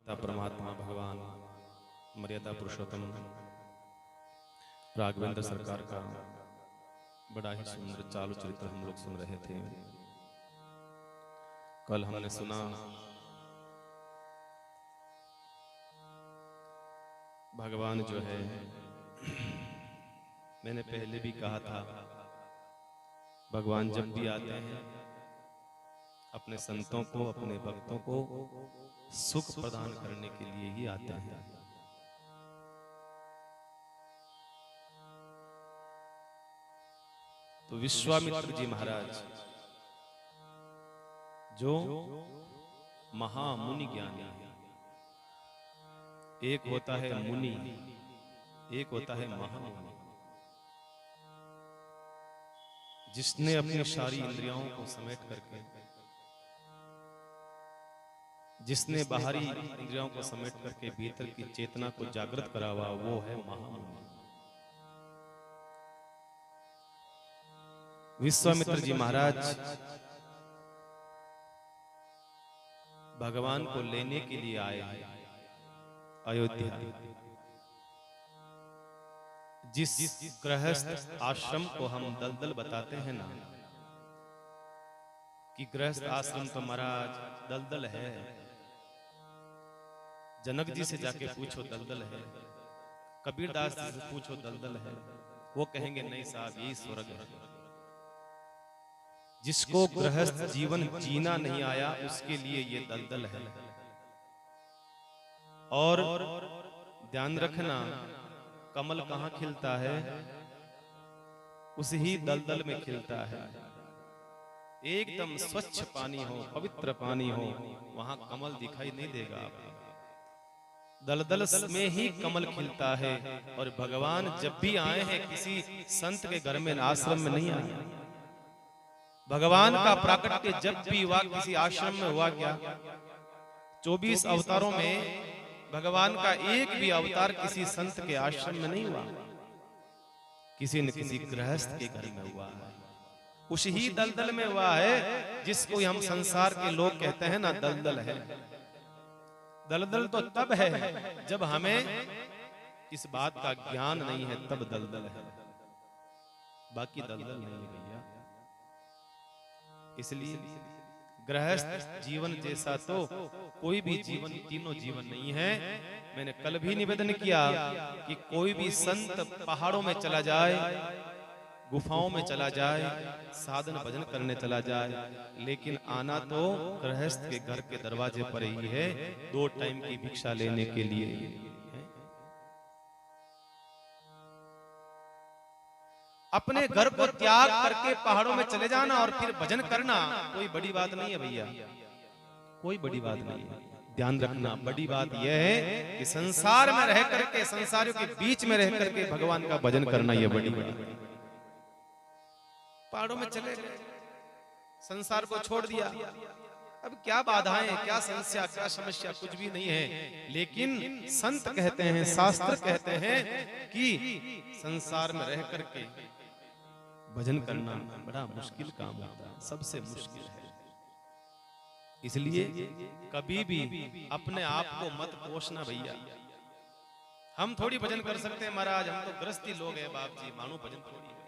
परमात्मा भगवान मर्यादा पुरुषोत्तम राघवेंद्र सरकार का बड़ा ही सुंदर चालू चरित्र हम लोग सुन रहे थे। कल हमने सुना भगवान जो है, मैंने पहले भी कहा था, भगवान जब भी आते हैं अपने संतों को, अपने भक्तों को सुख प्रदान करने के लिए ही आते हैं। तो विश्वामित्र जी महाराज जो महामुनि ज्ञानी है, एक होता है मुनि, एक होता है महामुनि, जिसने अपनी सारी इंद्रियों को समेट करके, जिसने बाहरी इंद्रियों को समेट करके भीतर की चेतना को जागृत करा हुआ, वो है महामुनि। विश्वामित्र जी महाराज भगवान को लेने के लिए आए अयोध्या। जिस गृहस्थ आश्रम को हम दलदल बताते हैं ना, कि गृहस्थ आश्रम तो महाराज दलदल है, जनक जी से जाके पूछो दलदल है, कबीरदास जी से पूछो दलदल है, वो कहेंगे नहीं साहब यही स्वर्ग है। जिसको गृहस्थ जीवन जीना नहीं आया उसके लिए ये दलदल है। और ध्यान रखना, कमल कहां खिलता है? उस ही दलदल में खिलता है। एकदम स्वच्छ पानी हो, पवित्र पानी हो, वहां कमल दिखाई नहीं देगा आपको। दलदल में ही कमल खिलता है। और भगवान जब भी आए हैं किसी संत के घर में, आश्रम में नहीं आए। भगवान का प्राकट्य जब भी हुआ किसी आश्रम में हुआ क्या? 24 अवतारों में भगवान का एक भी अवतार किसी संत के आश्रम में नहीं हुआ, किसी न किसी गृहस्थ के घर में हुआ है। उस ही दलदल में हुआ है जिसको हम संसार के लोग कहते हैं ना दलदल है। दलदल तो तब है जब हमें इस बात का ज्ञान नहीं है, तब दलदल है, बाकी दलदल नहीं है भैया। इसलिए गृहस्थ जीवन जैसा तो कोई भी जीवन, तीनों जीवन नहीं है। मैंने कल भी निवेदन किया कि कोई भी संत पहाड़ों में चला जाए, गुफाओं में चला जाए, साधन भजन करने चला जाए, लेकिन आना तो गृहस्थ के घर के दरवाजे पर ही है, 2 टाइम की भिक्षा लेने के लिए। अपने घर को त्याग करके पहाड़ों में चले जाना और फिर भजन करना कोई बड़ी बात नहीं है भैया, कोई बड़ी बात नहीं है। ध्यान रखना, बड़ी बात यह है कि संसार में रह करके, संसारियों के बीच में रह करके भगवान का भजन करना, यह बड़ी बात है। पहाड़ों में चले गए, संसार को छोड़ दिया, अब क्या बाधाएं, क्या समस्या, क्या समस्या, कुछ भी नहीं है। लेकिन संत कहते हैं, शास्त्र कहते हैं कि संसार में रह करके भजन करना बड़ा मुश्किल काम होता है, सबसे मुश्किल है। इसलिए कभी भी अपने आप को मत कोसना भैया। हम थोड़ी भजन कर सकते हैं महाराज, हम तो गृहस्थी लोग हैं बाप जी, मानो भजन थोड़ी है।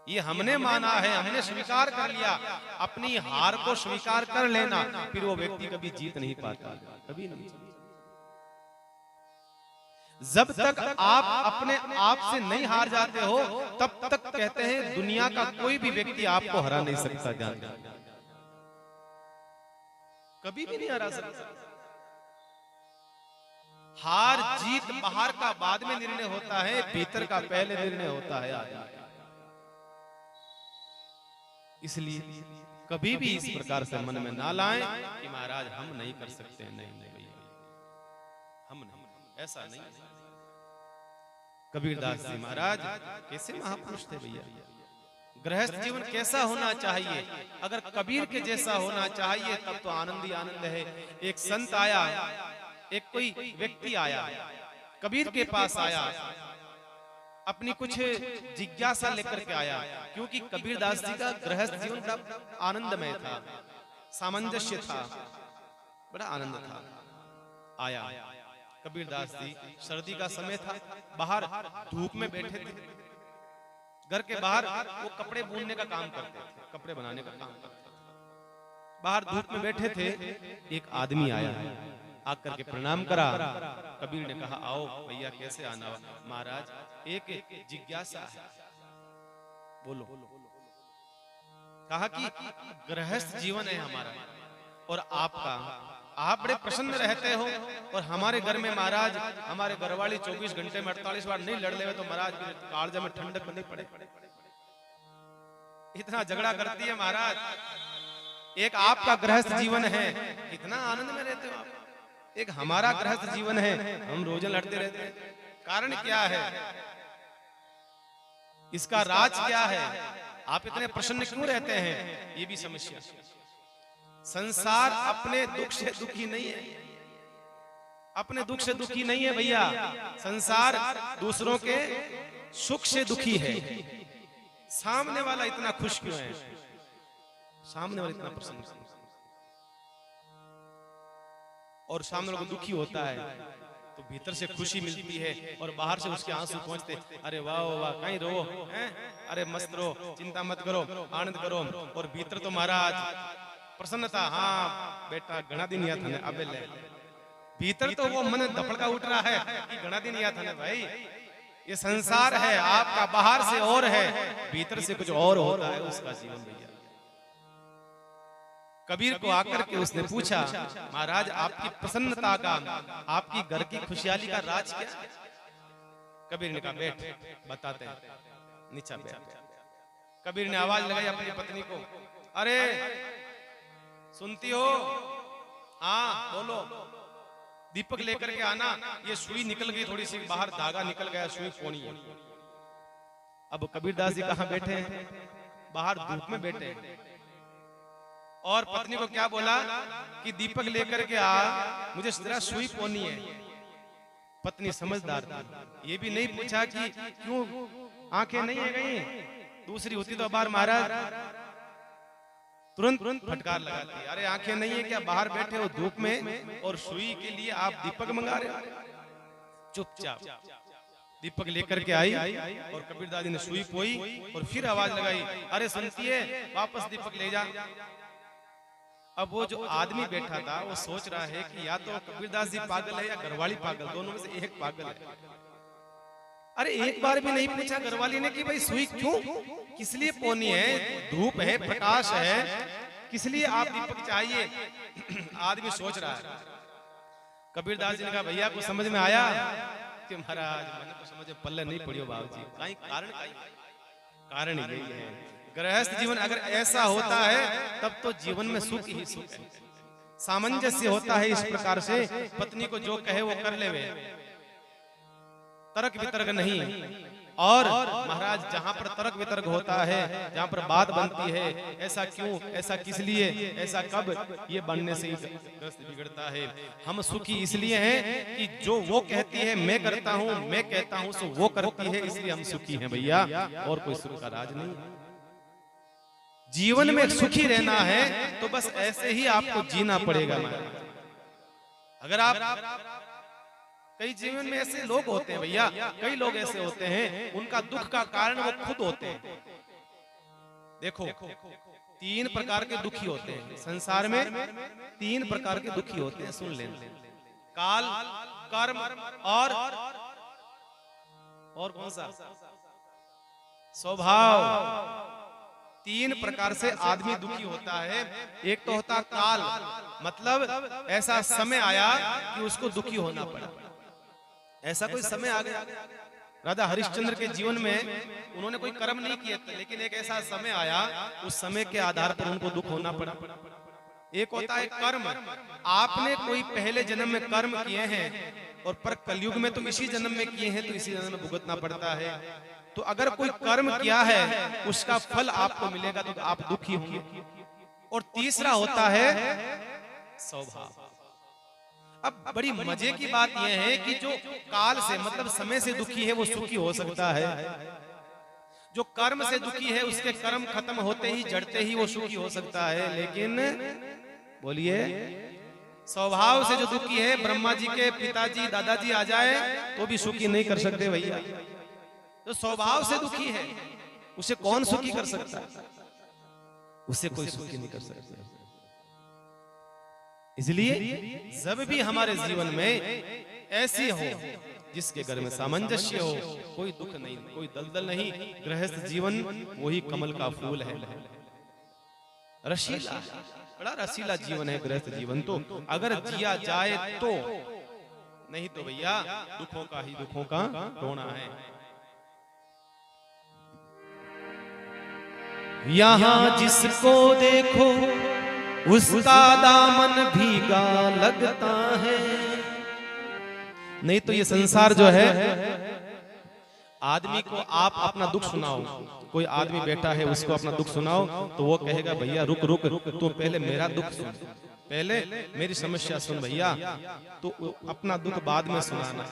ये हमने माना है, हमने स्वीकार कर लिया। अपनी हार को स्वीकार कर लेना, फिर वो व्यक्ति कभी जीत नहीं पाता, कभी नहीं। जब तक आप अपने आप से नहीं हार जाते हो, तब तक कहते हैं दुनिया का कोई भी व्यक्ति आपको हरा नहीं सकता। जान कभी भी नहीं हरा सकता। हार जीत बाहर का बाद में निर्णय होता है, भीतर का पहले निर्णय होता है आदमी। इसलिए कभी भी इस प्रकार से मन में ना लाएं कि महाराज हम नहीं कर सकते। नहीं नहीं भैया, हम नहीं, ऐसा नहीं। कबीरदास जी महाराज कैसे महापुरुष थे भैया। गृहस्थ जीवन कैसा होना चाहिए? अगर कबीर के जैसा होना चाहिए तब तो आनंद ही आनंद है। एक संत आया, एक कोई व्यक्ति आया, कबीर के पास आया, अपनी कुछ जिज्ञासा लेकर के आया, क्योंकि कबीरदास जी का गृहस्थ जीवन का आनंदमय था, सामंजस्य था। बड़ा आनंद था। आया कबीरदास जी, सर्दी का समय था, बाहर धूप में बैठे थे, घर के बाहर वो कपड़े बुनने का काम करते थे, कपड़े बनाने का काम करते थे, बाहर धूप में बैठे थे। एक आदमी आया, आकर के प्रणाम करा। कबीर ने कहा आओ भैया, कैसे आना? महाराज एक जिज्ञासा है, बोलो। कहा कि गृहस्थ जीवन है हमारा और आपका, आप बड़े प्रसन्न रहते हो और हमारे घर में महाराज, हमारे घरवाली 24 घंटे में 48 बार नहीं लड़ ले तो महाराज कालजा में ठंडक नहीं पड़े, इतना झगड़ा करती है महाराज। एक आपका गृहस्थ जीवन है, इतना आनंद में रहते हो आप, एक हमारा गृहस्थ जीवन है, हम रोज लड़ते रहते हैं। कारण क्या है इसका? राज क्या है? आप इतने प्रसन्न क्यों रहते हैं? ये भी समस्या। संसार अपने दुख से दुखी नहीं है, अपने दुख से दुखी नहीं है भैया। संसार दूसरों के सुख से दुखी है। सामने वाला इतना खुश क्यों है? सामने वाला इतना प्रसन्न क्यों? और सामने वाला को दुखी होता है तो भीतर से खुशी मिलती है और बाहर से उसके आंसू पहुंचते, अरे वाह वाह, कहीं रो हैं, अरे मस्त रो, चिंता मत करो, आनंद करो। और भीतर तो महाराज प्रसन्नता, हाँ बेटा घना दिन याद था, अबे ले। भीतर तो वो मन धपड़का उठ रहा है कि घना दिन याद था भाई। ये संसार है आपका, बाहर से और है, भीतर से कुछ और होता है उसका जीवन भैया। कबीर को आकर के उसने पूछा, महाराज आपकी प्रसन्नता का, आपकी घर की खुशहाली का राज क्या? कबीर ने कहा बैठ, बताते हैं, नीचा बैठ। कबीर ने आवाज लगाई अपनी पत्नी को, अरे सुनती हो? हाँ बोलो। दीपक लेकर के आना। ये सुई निकल गई थोड़ी सी बाहर, धागा निकल गया, सुई पोनी है। अब कबीरदास जी कहाँ बैठे हैं? बाहर धूप में बैठे हैं। और पत्नी को क्या बोला कि दीपक लेकर के आ, मुझे जरा सुई पोनी है। पत्नी समझदार थी, ये भी नहीं पूछा कि क्यों आंखें नहीं है गई। दूसरी होती तो बार महाराज तुरंत फटकार लगाती, अरे आंखें नहीं है क्या? बाहर बैठे हो धूप में और सुई के लिए आप दीपक मंगा रहे हो? चुपचाप दीपक लेकर के आई और कबीरदास जी ने सुई पोई और फिर आवाज लगाई, अरे सुनती है, वापस दीपक ले जा। अब वो जो आदमी बैठा था वो सोच रहा है कि या तो कबीरदास जी पागल है या घरवाली पागल, दोनों में से एक पागल है। अरे एक बार भी नहीं पूछा घरवाली ने कि भाई सुई क्यों, किस लिए पोनी है? धूप है, प्रकाश है, किस लिए आप दीपक चाहिए? आदमी सोच रहा है। कबीरदास जी ने कहा भैया को समझ में आया कि महाराज मैंने तो समझ पल्ले नहीं पड़ी हो बाबू जी। कहीं कारण यही है, गृहस्थ जीवन अगर ऐसा होता है तब तो जीवन में सुख ही सुख है। सामंजस्य होता है इस प्रकार से, पत्नी को जो कहे वो कर ले, तर्क वितर्क नहीं। और महाराज जहां पर तर्क वितर्क होता है, जहां पर बात बनती है, ऐसा क्यों, ऐसा किस लिए, ऐसा कब, ये बनने से ही ग्रस्त बिगड़ता है। हम सुखी इसलिए हैं कि जो वो कहती है मैं करता हूं, मैं कहता हूं सो वो करती है, इसलिए हम सुखी हैं भैया, और कोई सुख का राज नहीं। जीवन में सुखी रहना है तो बस ऐसे ही आपको जीना पड़ेगा। अगर आप, कई जीवन में ऐसे लोग होते हैं भैया, कई लोग ऐसे होते हैं उनका दुख का कारण वो खुद होते हैं। देखो 3 प्रकार के दुखी होते हैं संसार में, 3 प्रकार के दुखी होते हैं, सुन लेना। काल, कर्म और कौन सा? स्वभाव। 3 प्रकार से आदमी दुखी होता है। एक तो होता काल, मतलब ऐसा समय आया कि उसको दुखी होना पड़ा। ऐसा कोई समय आ गया। राजा हरिश्चंद्र के जीवन में उन्होंने कोई कर्म नहीं किए थे, लेकिन एक ऐसा समय आया, उस समय के आधार पर उनको दुख होना पड़ा। एक होता है कर्म, आपने कोई पहले जन्म में कर्म किए हैं और पर कलयुग में तो इसी जन्म में किए हैं, तो इसी जन्म में भुगतना पड़ता है। तो अगर कोई कर्म किया है उसका फल आपको मिलेगा तो आप दुखी होंगे। और तीसरा होता है स्वभाव। अब बड़ी मजे की बात यह है कि जो काल से मतलब समय से दुखी है वो सुखी हो सकता है, जो कर्म से दुखी है उसके कर्म खत्म होते ही, जड़ते ही वो सुखी हो सकता है। लेकिन बोलिए स्वभाव से जो दुखी है, ब्रह्मा जी के पिताजी दादाजी आ जाए तो भी सुखी नहीं कर सकते भैया। तो स्वभाव से दुखी है, उसे कौन सुखी कर सकता है? उसे कोई सुखी नहीं कर सकता। इसलिए जब भी हमारे जीवन में ऐसी हो जिसके घर में सामंजस्य हो, कोई दुख नहीं, कोई दलदल नहीं, गृहस्थ जीवन वही कमल का फूल है। रसीला, बड़ा रसीला जीवन है गृहस्थ जीवन। तो अगर जिया जाए तो, नहीं तो भैया दुखों का ही दुखों का रोना है। यहाँ जिसको देखो उसका दामन भीगा लगता है। नहीं तो ये संसार जो है, आदमी को आप अपना दुख सुनाओ, कोई आदमी बैठा है उसको अपना दुख सुनाओ तो वो कहेगा भैया रुक रुक, तो पहले मेरा दुख सुन, पहले मेरी समस्या सुन भैया, तो अपना दुख बाद में सुनाना,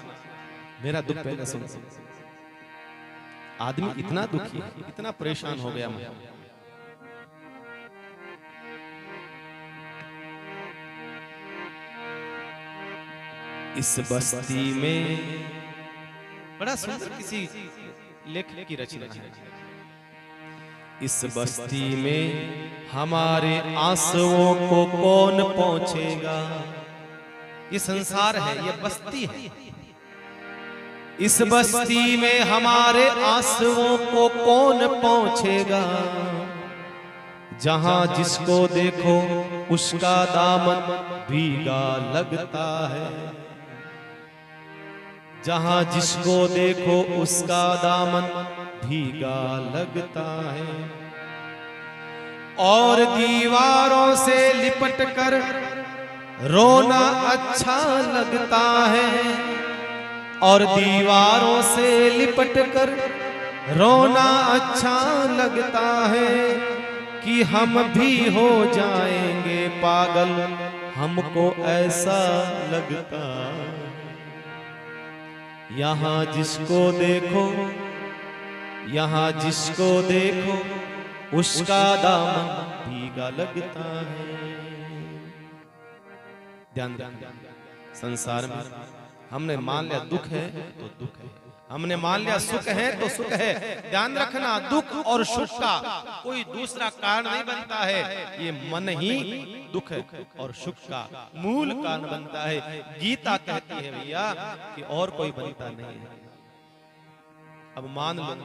मेरा दुख पहले सुन। आदमी इतना दुखी है, इतना परेशान हो गया मैं। इस बस्ती में, बड़ा सुंदर किसी लेखक की रचना है। इस बस्ती में हमारे आंसुओं को कौन पहुंचेगा। ये संसार है, ये बस्ती है। इस बस्ती में हमारे आंसुओं को कौन पहुंचेगा। जहां जिसको देखो उसका दामन भीगा लगता है। जहां जिसको देखो उसका दामन भीगा लगता है। और दीवारों से लिपट कर रोना अच्छा लगता है। और दीवारों से लिपट कर रोना अच्छा लगता है कि हम भी हो जाएंगे पागल, हमको ऐसा लगता है। यहाँ जिसको देखो, यहाँ जिसको देखो उसका दामन भीगा लगता है। ध्यान रखना, संसार में हमने मान लिया दुख है तो दुख है, हमने मान लिया सुख है तो सुख है। ध्यान रखना, दुख और सुख का कोई दूसरा कारण नहीं बनता है, ये मन ही दुख और सुख का मूल कारण बनता है। गीता कहती है भैया कि और कोई बनता नहीं है। अब मान लो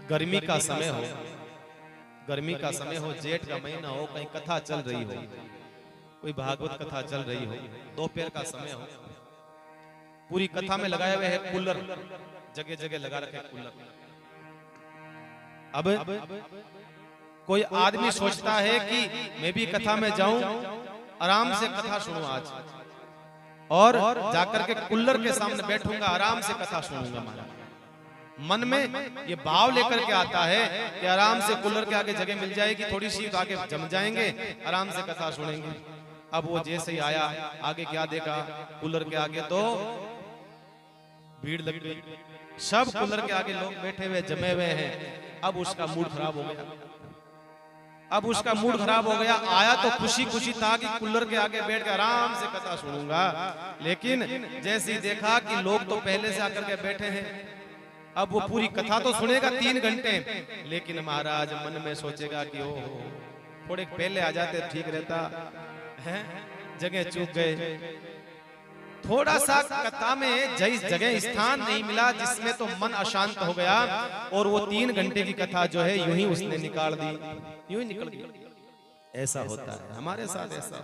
गर्मी का समय हो, गर्मी का समय हो, जेठ का महीना हो, कहीं कथा चल रही हो, कोई भागवत कथा चल रही हो, दोपहर का समय हो, पूरी कथा में लगाए हुए है कूलर, जगह जगह लगा रखे कूलर। अब कोई आदमी सोचता है कि मैं भी कथा में जाऊं, आराम से कथा सुनूं आज, और जाकर के कूलर के सामने बैठूंगा, आराम से कथा सुनूंगा। मन में ये भाव लेकर के आता है कि आराम से कूलर के आगे जगह मिल जाएगी, थोड़ी सी आगे जम जाएंगे, आराम से कथा सुनेंगे। अब वो जैसे ही आया, आगे क्या देखा, कूलर के आगे तो भीड़ लग गई, सब कूलर के आगे लोग बैठे हुए जमे हुए हैं। अब उसका मूड खराब हो गया, अब उसका मूड खराब हो गया। आया तो खुशी खुशी था कि कूलर के आगे बैठ के आराम से कथा सुनूंगा, लेकिन जैसे ही देखा कि लोग तो पहले से आकर के बैठे हैं, अब वो पूरी कथा तो सुनेगा 3 घंटे, लेकिन महाराज मन में सोचेगा कि ओ थोड़े पहले आ जाते ठीक रहता है, जगह चूक गए। थोड़ा सा कथा में जिस जगह स्थान नहीं मिला जिसमें तो मन अशांत हो गया, और वो 3 घंटे की कथा जो है यूं ही उसने निकाल दी, यूं ही निकल गई। ऐसा होता है हमारे साथ, ऐसा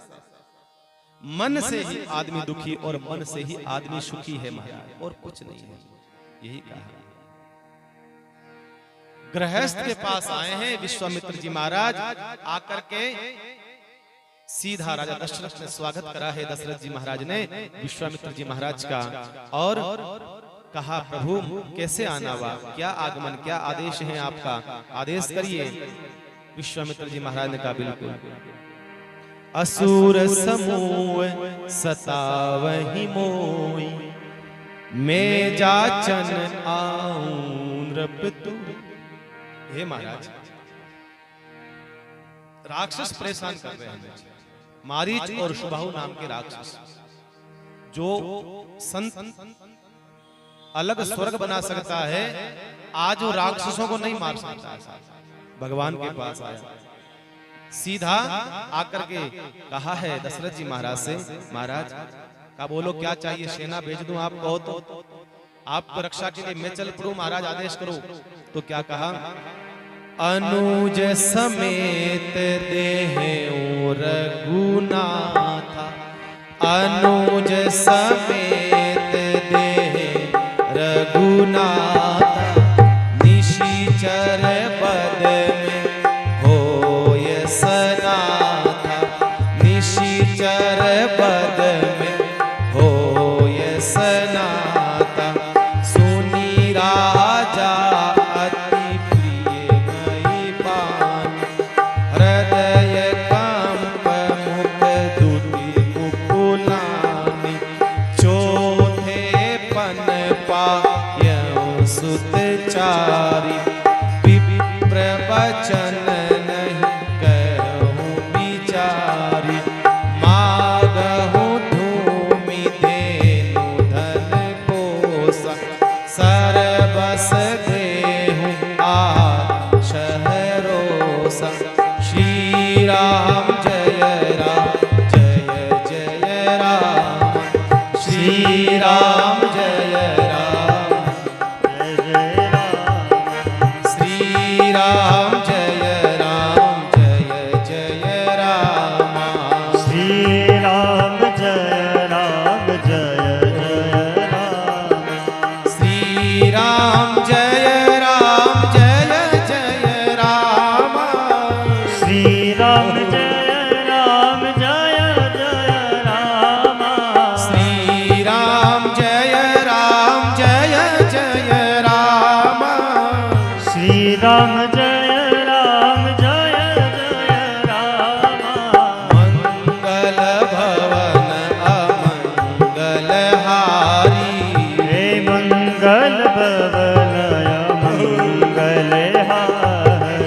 मन से ही आदमी दुखी और मन से ही आदमी सुखी है महाराज, और कुछ नहीं है। यही कहा गृहस्थ के पास आए हैं विश्वामित्र जी महाराज, आकर के सीधा राजा दशरथ ने स्वागत करा है दशरथ जी महाराज ने विश्वामित्र जी महाराज का, और कहा प्रभु कैसे आना हुआ, क्या आगमन, क्या आदेश है आपका, आदेश करिए। विश्वामित्र जी महाराज ने कहा बिल्कुल। असुर समूह सतावहि मोई, मैं जाचन आऊं नृपतु। हे महाराज, राक्षस परेशान कर रहे हैं, मारीच और शुभाहु नाम के राक्षस, जो संत अलग स्वर्ग बना सकता है, आज वो राक्षसों को नहीं मार सकता। भगवान के पास आया, सीधा आकर के कहा है दशरथ जी महाराज से, महाराज का बोलो क्या चाहिए, सेना भेज दूं आप कहो तो, आपको रक्षा के लिए मैं चल पड़ूं, महाराज आदेश करो। तो क्या कहा, अनुज समेत देहु रघुनाथा, अनुज समेत देह रघुनाथा, निशिचर पद में होय सनाथा, निशिचर पद में होय सनाथा, सुनी राजा अति प्रिय मई पान, हृदय कंप मुख दुति मुकुलानि, चौथे पन पायउ सुत चारि, विप्र वचन नहीं करहु विचारि, मागहु धूमि धेनु धन कोसा, सरबस देहु आशह रोसा, श्री राम जय राम जय जय राम, श्री राम जय राम जय राम, श्री राम जय राम जय जय राम, श्री राम जय राम जय जय राम, श्री राम जय राम जय जय राम, श्री राम जय राम जय जय राम, श्री राम जय राम जय जय राम, श्री राम जय राम जय जय राम, मंगल भवन अमंगल हारी, हे मंगल भवन मंगल हारी,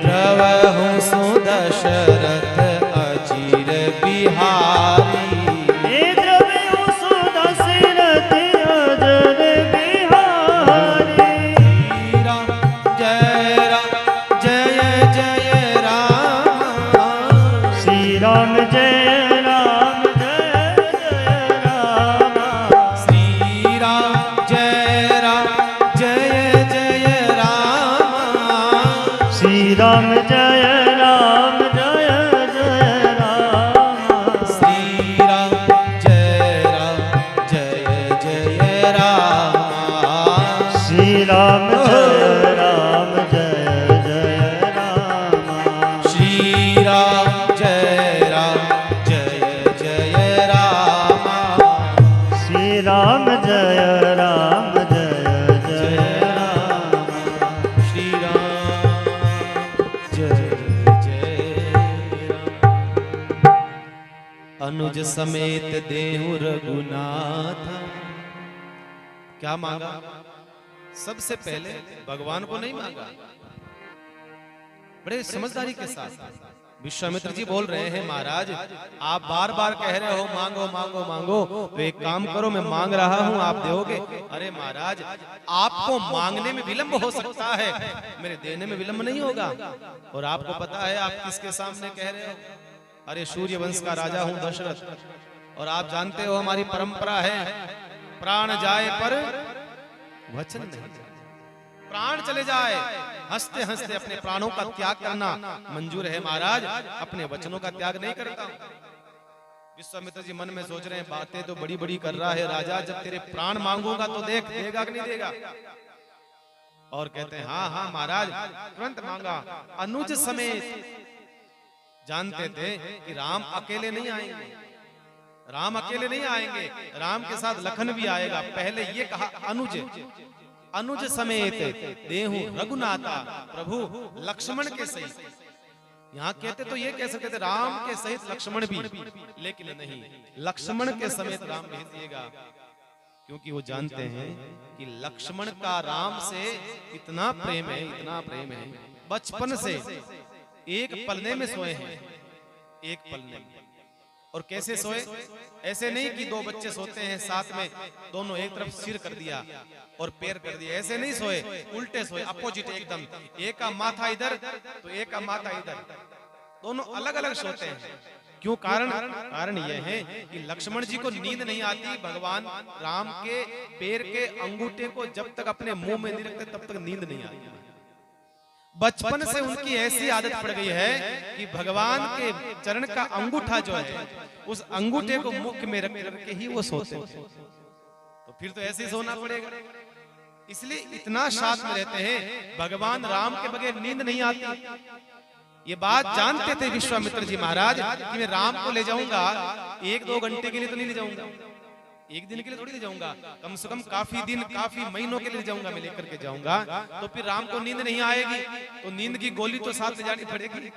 प्रभु सुदशरथ अचिर बिहारी, हे द्रव्यो सुदशरथ अजर बिहारी, श्री राम जय जय राम, श्री राम जय राम जय जय राम, श्री राम जय जय राम, श्री राम जय राम जय जय राम, श्री राम जय जय राम, श्री राम जय राम जय जय राम, श्री राम जय जय राम, श्री राम जय राम जय जय राम, श्री राम जय राम, अनुज समेत देहु रघुनाथ। क्या मांगा? सबसे पहले भगवान को नहीं मांगा, बड़े समझदारी के साथ विश्वामित्र जी बोल रहे हैं, महाराज आप बार बार कह रहे हो मांगो मांगो मांगो, तो एक काम करो, मैं मांग रहा हूं आप दोगे। अरे महाराज आपको मांगने में विलंब हो सकता है, मेरे देने में विलंब नहीं होगा। और आपको पता है आप किसके सामने कह रहे हो? अरे सूर्य वंश का राजा हूं दशरथ, और आप जानते हो हमारी परंपरा है प्राण जाए पर वचन नहीं जाए। प्राण चले जाए हंसते हंसते अपने प्राणों का त्याग करना मंजूर है महाराज, अपने वचनों का त्याग नहीं करता। विश्वामित्र जी मन में सोच रहे हैं बातें तो बड़ी बड़ी कर रहा है राजा, जब तेरे प्राण मांगूंगा तो देख देगा कि नहीं देगा। और कहते हैं हाँ हाँ महाराज, तुरंत मांगा। अनुज समेत, जानते थे कि राम अकेले नहीं आएंगे, राम अकेले नहीं आएंगे, राम के साथ लखन भी आएगा। पहले ये कहा अनुज, अनुज समेत देहु रघुनाथा, प्रभु लक्ष्मण के सहित। यहाँ कहते तो ये कह सकते थे राम के सहित लक्ष्मण भी, लेकिन नहीं, लक्ष्मण के समेत राम भेज दिएगा, क्योंकि वो जानते हैं कि लक्ष्मण का राम से इतना प्रेम है, इतना प्रेम है, बचपन से एक पलने में सोए हैं, एक पलने में। और कैसे सोए? ऐसे नहीं कि दो बच्चे सोते हैं साथ में, दोनों एक तरफ सिर कर दिया और पैर कर दिया, ऐसे नहीं सोए, उल्टे सोए, अपोजिट एकदम। एक का माथा इधर तो एक का माथा इधर, दोनों अलग अलग सोते हैं। क्यों? कारण यह है कि लक्ष्मण जी को नींद नहीं आती, भगवान राम के पैर के अंगूठे को जब तक अपने मुंह में नहीं रखते तब तक नींद नहीं आती। बचपन से उनकी ऐसी आदत पड़ गई है कि भगवान के चरण का अंगूठा जो है, उस अंगूठे को मुख में रख के ही वो सोते हैं। तो फिर तो ऐसे ही सोना पड़ेगा। इसलिए इतना साथ में रहते हैं, भगवान राम के बगैर नींद नहीं आती। ये बात जानते थे विश्वामित्र जी महाराज कि मैं राम को ले जाऊंगा, 1-2 घंटे के लिए तो नहीं ले जाऊंगा, एक दिन के लिए थोड़ी ले जाऊंगा, कम से कम काफी दिन, काफी महीनों के लिए जाऊंगा, मैं लेकर के जाऊंगा। तो फिर राम को नींद नहीं आएगी, तो नींद की गोली तो साथ ले जानी पड़ेगी,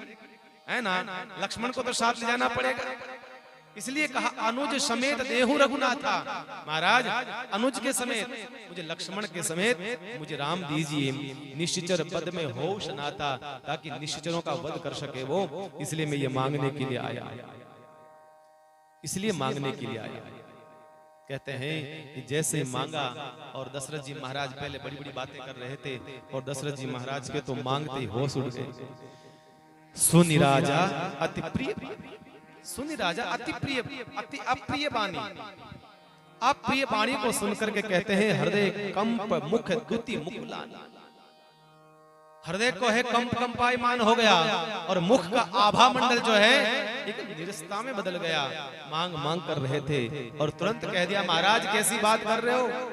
है ना? लक्ष्मण को तो साथ ले जाना पड़ेगा। इसलिए कहा अनुज समेत देहु रघुनाथा। महाराज अनुज के समेत, मुझे लक्ष्मण के समेत मुझे राम दीजिए, निश्चर पद में हो सनाता, ताकि निश्चरों का वध कर सके वो। इसलिए मैं ये मांगने के लिए आया, इसलिए मांगने के लिए आया। कहते हैं कि जैसे मांगा, और दशरथ जी महाराज पहले बड़ी बड़ी बातें कर रहे थे, और दशरथ जी महाराज के तो मांगते ही होश उड़ गए। सुनि राजा अति प्रिय, सुनि राजा अति प्रिय, अति अप्रिय बाणी, अप्रिय बाणी को सुनकर के कहते हैं हृदय कंप मुख द्युति मुकुलान। हृदय को है कंप, कंपायमान हो गया, और मुख का आभा मंडल जो है एक निरस्ता में बदल गया। मांग मांग कर रहे थे और तुरंत कह दिया, महाराज कैसी बात कर रहे हो?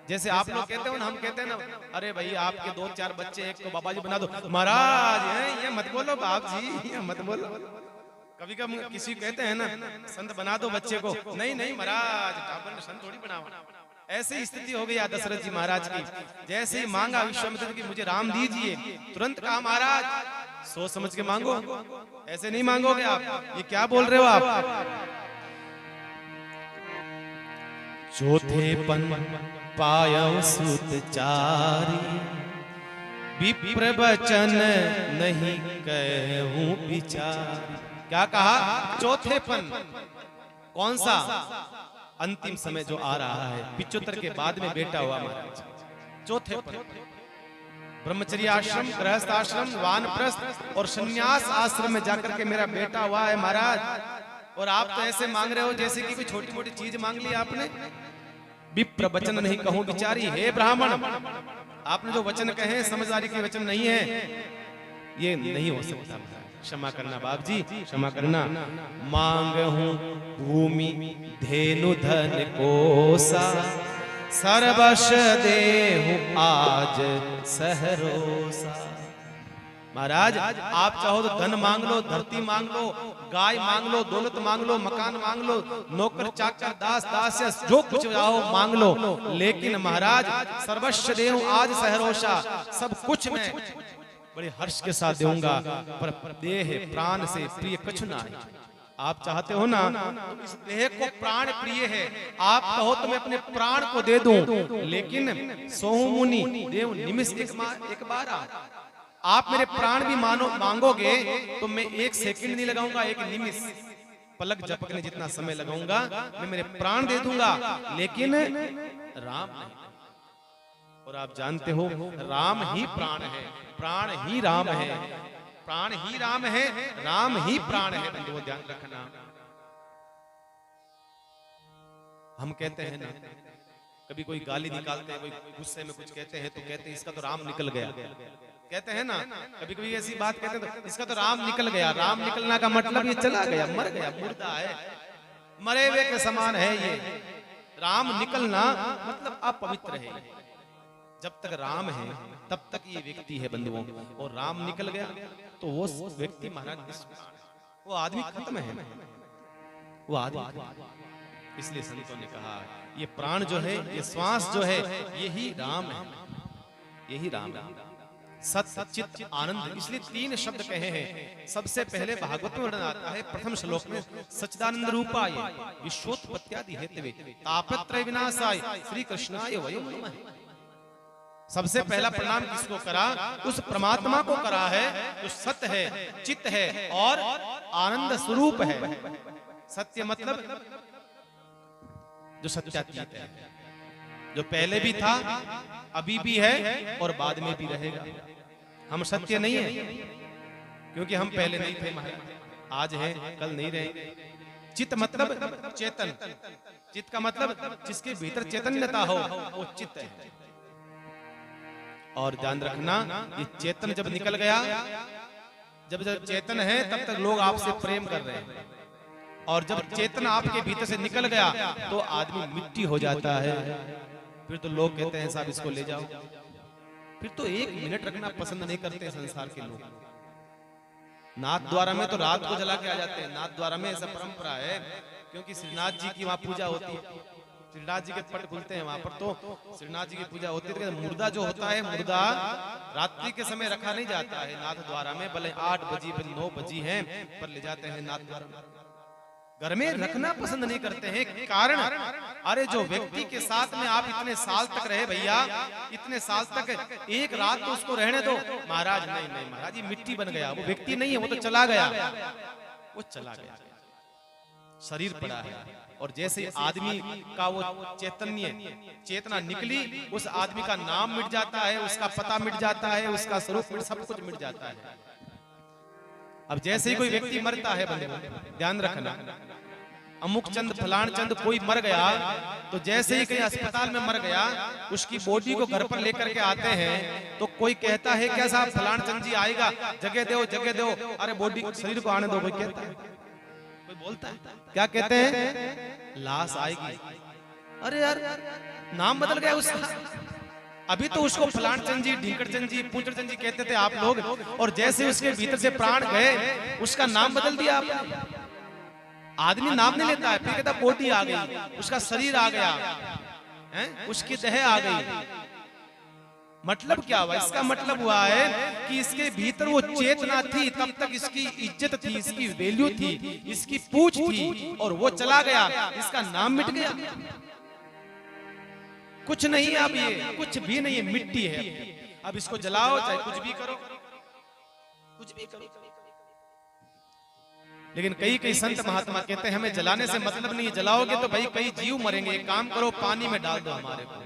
जैसे आप लोग कहते हो ना, हम कहते हैं ना, अरे भाई आपके 2-4 बच्चे, एक को बाबा जी बना दो। महाराज ये मत बोलो बाप जी, ये मत बोलो। कभी कभी किसी कहते हैं ना, संत बना दो बच्चे को, नहीं नहीं महाराज टाबर संत थोड़ी बनाओ। ऐसी स्थिति हो गई दशरथ जी महाराज की। जैसे ही मांगा विश्वामित्र की मुझे राम दीजिए, तुरंत कहा महाराज सोच समझ के मांगो, ऐसे नहीं मांगोगे आप, ये क्या बोल रहे हो आप? चौथे पन पायौ सुत चारी, विप्र वचन नहीं कहूं विचार। क्या कहा? चौथे पन। कौन सा? अंतिम समय जो आ रहा है, 75 के बाद में बेटा हुआ महाराज। चौथे पन, ब्रह्मचर्य आश्रम, गृहस्थ आश्रम, वानप्रस्थ और संन्यास आश्रम में जाकर के मेरा बेटा हुआ है महाराज। और आप तो ऐसे मांग रहे हो जैसे कि कोई छोटी मोटी चीज मांग ली आपने। विप्र वचन नहीं कहूं विचारी, हे ब्राह्मण आपने जो वचन कहे समझदारी के वचन नहीं है, ये नहीं हो सकता। क्षमा करना बाप जी, क्षमा करना। मांग हूं भूमि धेनु धन कोसा, सर्वश देहु आज सहरोसा। महाराज आप चाहो तो धन मांग लो, धरती मांग लो, गाय मांग लो, दौलत मांग लो, मकान मांग लो, नौकर चाकर दास दास्य जो कुछ चाहो मांग लो, लेकिन महाराज सर्वस्व देहु आज सहरोसा, सब कुछ मैं बड़े हर्ष के साथ दूंगा, पर देह प्राण से प्रिय कुछ ना है। आप चाहते हो ना तो इस देह को प्राण प्रिय है, आप कहो तो मैं अपने प्राण को दे दूं, लेकिन सोहु मुनि देव निमिष एक बार आप मेरे प्राण भी मांगोगे तो मैं 1 सेकंड नहीं लगाऊंगा, 1 निमिष पलक झपकने जितना समय लगाऊंगा, मैं मेरे प्राण दे दूंगा, लेकिन राम नहीं। और आप जानते हो राम ही प्राण है, प्राण ही राम है, प्राण ही राम है, राम ही प्राण है। बंधुओं ध्यान रखना। हम कहते हैं ना, कभी कोई गाली निकालते हैं, कोई गुस्से में कुछ कहते हैं तो कहते हैं इसका तो राम निकल गया, कहते हैं ना। कभी कभी ऐसी बात कहते हैं तो इसका तो राम निकल गया। राम निकलना का मतलब ये चला गया, मर गया, मुर्दा है, मरे हुए के समान है ये। राम निकलना मतलब अपवित्र है। जब तक राम है तब तक ये व्यक्ति है बंधुओं, और राम निकल गया तो वो व्यक्ति महाराज, वो आदमी खत्म है, वो आदमी। इसलिए संतों ने कहा ये प्राण जो है, ये श्वास जो है, यही राम है, यही राम है। सत चित आनंद, इसलिए 3 शब्द कहे हैं। सबसे पहले भागवत में वर्णन आता है, प्रथम श्लोक में सच्चिदानंद रूपाय विश्वोत्पत्त्यादि हेतवे तापत्रय विनाशाय श्री कृष्णाय वयं नमः। सबसे पहला प्रणाम किसको करा? उस परमात्मा को करा है जो सत्य है, चित्त है और आनंद स्वरूप है। सत्य मतलब जो सत्यातीत है, जो पहले भी था, अभी भी है और बाद में भी रहेगा। हम सत्य नहीं है क्योंकि हम पहले नहीं थे महाराज, आज है कल नहीं रहेंगे। चित्त मतलब चेतन, चित्त का मतलब जिसके भीतर चैतन्यता हो वो चित्त है। और ध्यान रखना, ये चेतन जब निकल गया, जब चेतन है तब तक लोग आपसे प्रेम कर रहे हैं, और जब चेतन आपके भीतर से निकल गया तो आदमी मिट्टी हो जाता है। फिर तो लोग कहते हैं साहब इसको ले जाओ। फिर तो 1 मिनट रखना पसंद नहीं करते संसार के लोग। नाथ द्वारा में तो रात को जला के आ जाते हैं। नाथ द्वारा में ऐसा परंपरा है क्योंकि श्रीनाथ जी की वहां पूजा होती है। श्रीनाथ जी के पट खुलते हैं वहां पर, तो श्रीनाथ जी की पूजा होती है। मुर्दा जो होता है, मुर्दा रात्रि के समय रखा नहीं जाता है नाथ द्वारा में, भले 8 बजी भले 9 बजी है पर ले जाते हैं नाथ द्वारा में। घर में रखना पसंद नहीं करते हैं, कारण अरे जो व्यक्ति के साथ में आप इतने साल तक रहे भैया, इतने साल तक एक रात तो उसको रहने दो। महाराज नहीं नहीं महाराज, ये मिट्टी बन गया, वो व्यक्ति नहीं है, वो तो चला गया, वो चला गया, शरीर पड़ा है। और जैसे आदमी का वो चेतना निकली, उस आदमी का नाम मिट जाता है, उसका पता मिट जाता है, उसका स्वरूप सब कुछ मिट जाता है। अब जैसे ही कोई व्यक्ति मरता है, बंदे ध्यान रखना, अमुक चंद फलान चंद कोई मर गया, तो जैसे ही कहीं अस्पताल में मर गया, उसकी बॉडी को घर पर लेकर के आते हैं, तो कोई कहता है क्या साहब फलान चंद जी आएगा, जगह दो जगह दो, अरे बॉडी शरीर को आने दो। कोई कहता है, कोई बोलता है, क्या कहते हैं, लाश आएगी। अरे यार नाम बदल गया उसका, अभी तो उसको फलान चंद जी, ढींकड़ चंद जी, पूंचड़ चंद जी कहते थे आप लोग, और जैसे उसके भीतर से प्राण गए उसका नाम बदल दिया आपने। आदमी नाम नहीं लेता है, फिर कहता बॉडी आ गई, उसका शरीर आ गया है, उसकी देह आ गई। मतलब क्या हुआ? इसका मतलब हुआ है कि इसके भीतर वो चेतना थी, तब तक इसकी इज्जत थी, इसकी वैल्यू थी, इसकी पूछ थी, और वो चला गया, इसका नाम मिट गया। कुछ नहीं, अब ये कुछ भी नहीं है, मिट्टी है। अब इसको जलाओ चाहे कुछ भी करो, कुछ भी करो। लेकिन कई संत महात्मा कहते हैं हमें जलाने से मतलब नहीं है, जलाओगे तो भाई कई जीव मरेंगे, एक काम करो पानी में डाल दो हमारे को।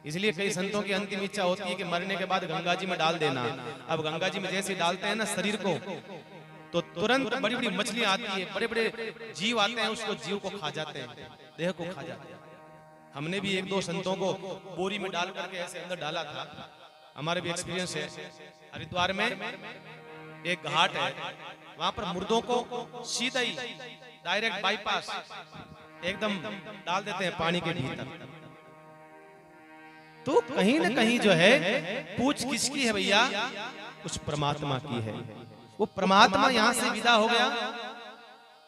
इसलिए कई संतों की अंतिम इच्छा होती है कि मरने के बाद गंगा जी में डाल देना। अब गंगा जी में जैसे डालते हैं ना शरीर को, तो तुरंत बड़ी बड़ी मछलियां आती है, बड़े बड़े जीव आते हैं, उसको जीव को खा जाते हैं, देह को खा जाते हैं। हमने भी 1-2 संतों को बोरी में डाल करके ऐसे अंदर डाला था, हमारे भी एक्सपीरियंस है। हरिद्वार में एक घाट है, वहां पर मुर्दों को सीधा ही डायरेक्ट बाईपास एकदम डाल देते हैं पानी के भीतर। तो कहीं ना कहीं जो है पूछ किसकी है भैया? उस परमात्मा की है। वो परमात्मा यहाँ से विदा हो गया,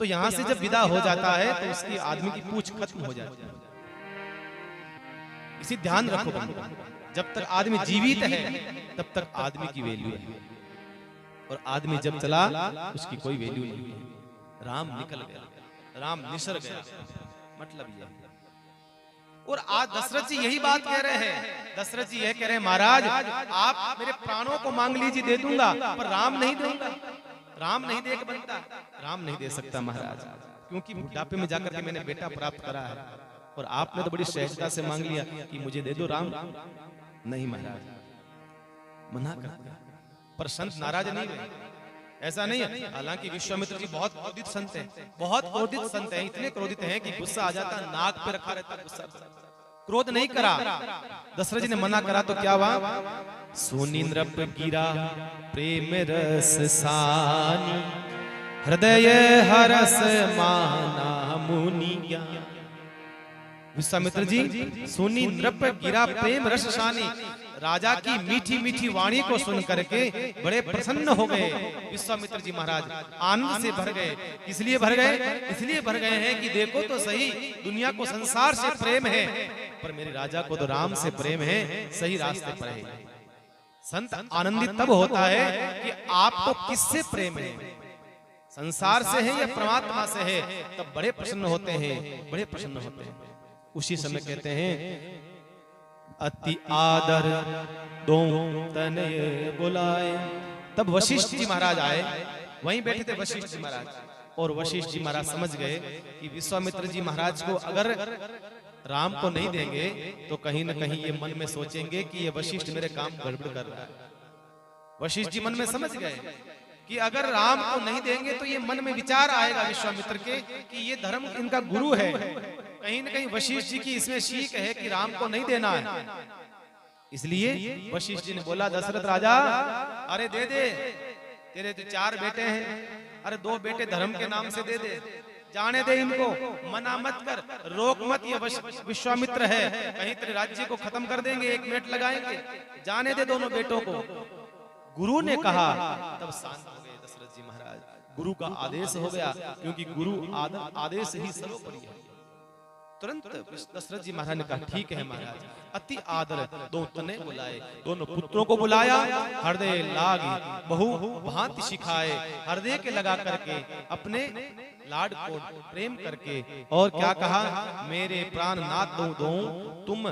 तो यहाँ से जब विदा हो जाता है तो उसकी आदमी की पूछ खत्म हो जाती है। इसी ध्यान रखो बंधु, जब तक आदमी जीवित है तब तक आदमी की वैल्यू है, और आदमी जब चला उसकी कोई वैल्यू नहीं है। राम निकल गया, राम निसर गया, मतलब ये। और आज दशरथ जी यही बात कह रहे हैं। दशरथ जी यह कह रहे हैं महाराज आप मेरे प्राणों को मांग लीजिए दे दूंगा, पर राम नहीं दूंगा। राम नहीं दे बनता, राम नहीं दे सकता महाराज, क्योंकि बुढ़ापे में जाकर के मैंने बेटा प्राप्त करा है, और आपने तो बड़ी सहजता से मांग लिया कि मुझे दे दो राम। नहीं महाराज, मना कर। पर संत नाराज नहीं हुए, ऐसा नहीं है। हालांकि विश्वामित्र जी बहुत क्रोधित संत हैं, बहुत क्रोधित संत हैं, इतने क्रोधित हैं कि गुस्सा आ जाता, नाक पे रखा रहता गुस्सा। क्रोध नहीं करा, दशरथ जी ने मना करा तो क्या हुआ? सोनी नृप गिरा प्रेम रस सानी, हृदय हरस माना मुनि ज्ञान। विश्वामित्र जी सोनी नृप गिरा प्रेम रस सानी, राजा की मीठी मीठी वाणी को सुन करके बड़े प्रसन्न हो गए विश्वामित्र जी महाराज, आनंद से भर गए। इसलिए भर गए, इसलिए भर गए हैं कि देखो तो सही, दुनिया को संसार से प्रेम है, पर मेरे राजा को तो राम से प्रेम है, सही रास्ते पर है। संत आनंदित तब होता है कि आपको किससे प्रेम है, संसार से है या परमात्मा से है, तब बड़े प्रसन्न होते हैं, बड़े प्रसन्न होते हैं। उसी समय कहते हैं अति आदर दो तने बुलाए। तब वशिष्ठ जी महाराज आए, वहीं बैठे थे वशिष्ठ जी महाराज, और वशिष्ठ जी महाराज समझ गए कि विश्वामित्र जी महाराज को अगर राम को नहीं देंगे तो कहीं न कहीं ये मन में सोचेंगे कि ये वशिष्ठ मेरे काम गड़बड़ कर रहा है। वशिष्ठ जी मन में समझ गए कि अगर राम को नहीं देंगे तो ये मन में विचार आएगा विश्वामित्र के कि ये धर्म इनका गुरु है, कहीं न कहीं वशिष्ठ जी की इसमें शीख है कि राम को नहीं देना है। इसलिए वशिष्ठ जी ने बोला, दशरथ राजा अरे दे दे, तेरे तो 4 बेटे हैं, अरे 2 बेटे धर्म के नाम से दे दे, जाने दे इनको, मना मत कर, रोक मत, ये विश्वामित्र है, कहीं तेरे राज्य को खत्म कर देंगे, 1 मिनट लगाएंगे, जाने दे दोनों बेटों को। गुरु ने कहा, तब शांत हो गए दशरथ जी महाराज। गुरु का आदेश हो गया, क्योंकि गुरु आदेश ही सर्वोपरि है। तुरंत दशरथ जी महाराज ने कहा, ठीक है महाराज, अति आदर दो तने बुलाए, दोनों पुत्रों को बुलाया, हृदय लागी बहु भांति सिखाए, हृदय के लगा करके अपने लाड को प्रेम करके, और क्या कहा, मेरे प्राण नाथ दो तुम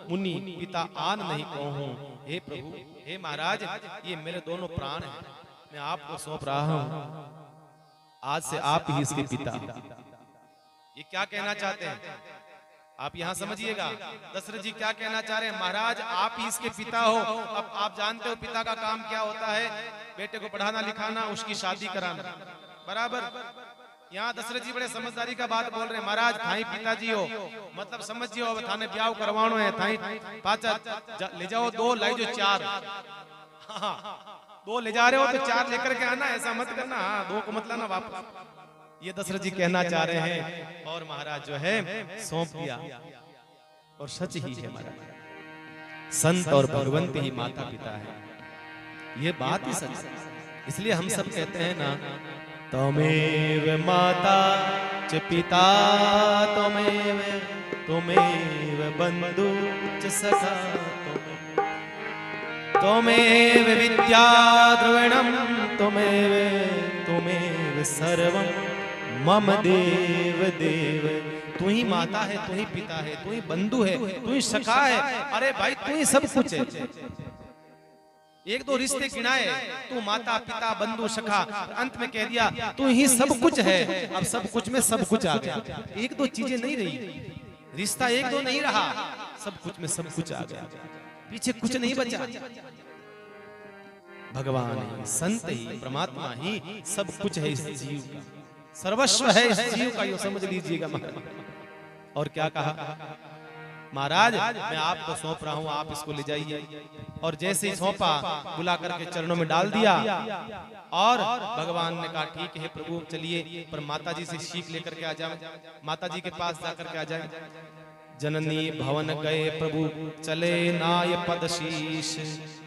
मुनि पिता आन नहीं कहूं। हे प्रभु, हे महाराज, ये मेरे दोनों प्राण हैं, मैं आपको सौंप रहा हूं, आज से आप ही इसके पिता। ये क्या कहना चाहते हैं आप यहाँ समझिएगा। दशरथ जी क्या कहना चाह रहे हैं, महाराज आप ही इसके पिता हो। अब आप जानते हो पिता का काम क्या होता है, बेटे को पढ़ाना लिखाना, उसकी शादी कराना, बराबर। यहाँ दशरथ जी बड़े समझदारी का बात बोल रहे हैं, महाराज थाई पिताजी हो, मतलब समझिए अब थाने ब्याह करवानो है, थाई 5 ले जाओ, 2 लाई जो 4, हाँ 2 ले जा रहे हो तो 4 लेकर के आना, ऐसा मत करना, हाँ 2 को मत लाना वापस। ये दशरथ जी कहना चाह रहे हैं, और महाराज जो है सौंप दिया। और सच ही है महाराज, संत और भगवंत ही माता पिता है, ये बात ही सच है। इसलिए हम सब कहते हैं ना, त्वमेव माता च पिता त्वमेव, त्वमेव बंधु च सखा त्वमेव विद्या द्रविणम, त्वमेव सर्वम मम देव देव। तू ही माता है, तू ही पिता है, तू ही बंधु है, तू ही सखा है, अरे भाई तू ही सब कुछ है। 1-2 रिश्ते गिनाए, तू माता पिता बंधु सखा, अंत में कह दिया तू ही सब कुछ है। अब सब कुछ में सब कुछ आ गया, 1-2 चीजें नहीं रही, रिश्ता 1-2 नहीं रहा, सब कुछ में सब कुछ आ गया, पीछे कुछ नहीं बचा। भगवान ही, संत ही, परमात्मा ही सब कुछ है, इस जीव का सर्वस्व है, इस जीव का, यो समझ लीजिएगा महाराज। और क्या कहा, महाराज मैं आपको सौंप रहा हूं, आप इसको ले जाइए। और जैसे ही सौंपा, बुला करके चरणों में डाल दिया, और भगवान ने कहा ठीक है प्रभु चलिए, पर माता जी से सीख लेकर के आ जाए, माता जी के पास जाकर के आ जाए। जननी भवन गए प्रभु चले नाय पद शीश।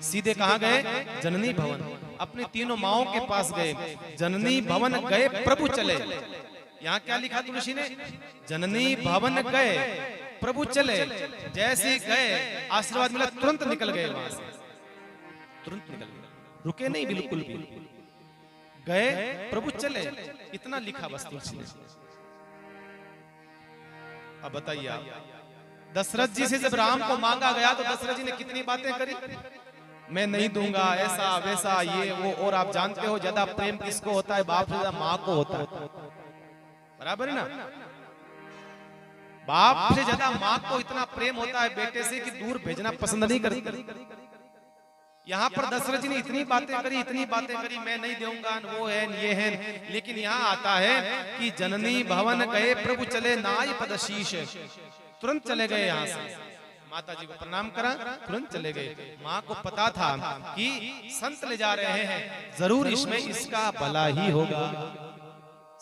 सीधे कहाँ गए, जननी भवन, अपनी तीनों माओं के पास गए। जननी भवन गए प्रभु चले, यहाँ क्या लिखा तुलसी ने, जननी भवन गए प्रभु चले। जैसे गए आशीर्वाद मिला, तुरंत निकल गए वहां से, तुरंत निकल गए, रुके नहीं बिल्कुल भी, गए प्रभु चले, इतना लिखा बस तुलसी ने। अब बताइए आप, दशरथ जी से जब राम को मांगा गया तो दशरथ जी ने कितनी बातें करी, मैं नहीं दूंगा, ऐसा वैसा ये वो। और आप जानते हो ज्यादा प्रेम किसको होता है, बाप से ज्यादा माँ को होता है, बराबर है ना। बाप से ज्यादा माँ को इतना प्रेम होता है बेटे से कि दूर भेजना पसंद नहीं करती। यहाँ पर दशरथ जी ने इतनी बातें करी, इतनी बातें करी, मैं नहीं दूंगा, वो है ये है। लेकिन यहाँ आता है कि जननी भवन गए प्रभु चले नाय पद शीश, तुरंत चले गए यहाँ से, माता जी को प्रणाम करा, तुरंत चले गए। माँ को पता था कि संत ले जा रहे हैं, जरूर इसमें इसका भला ही होगा,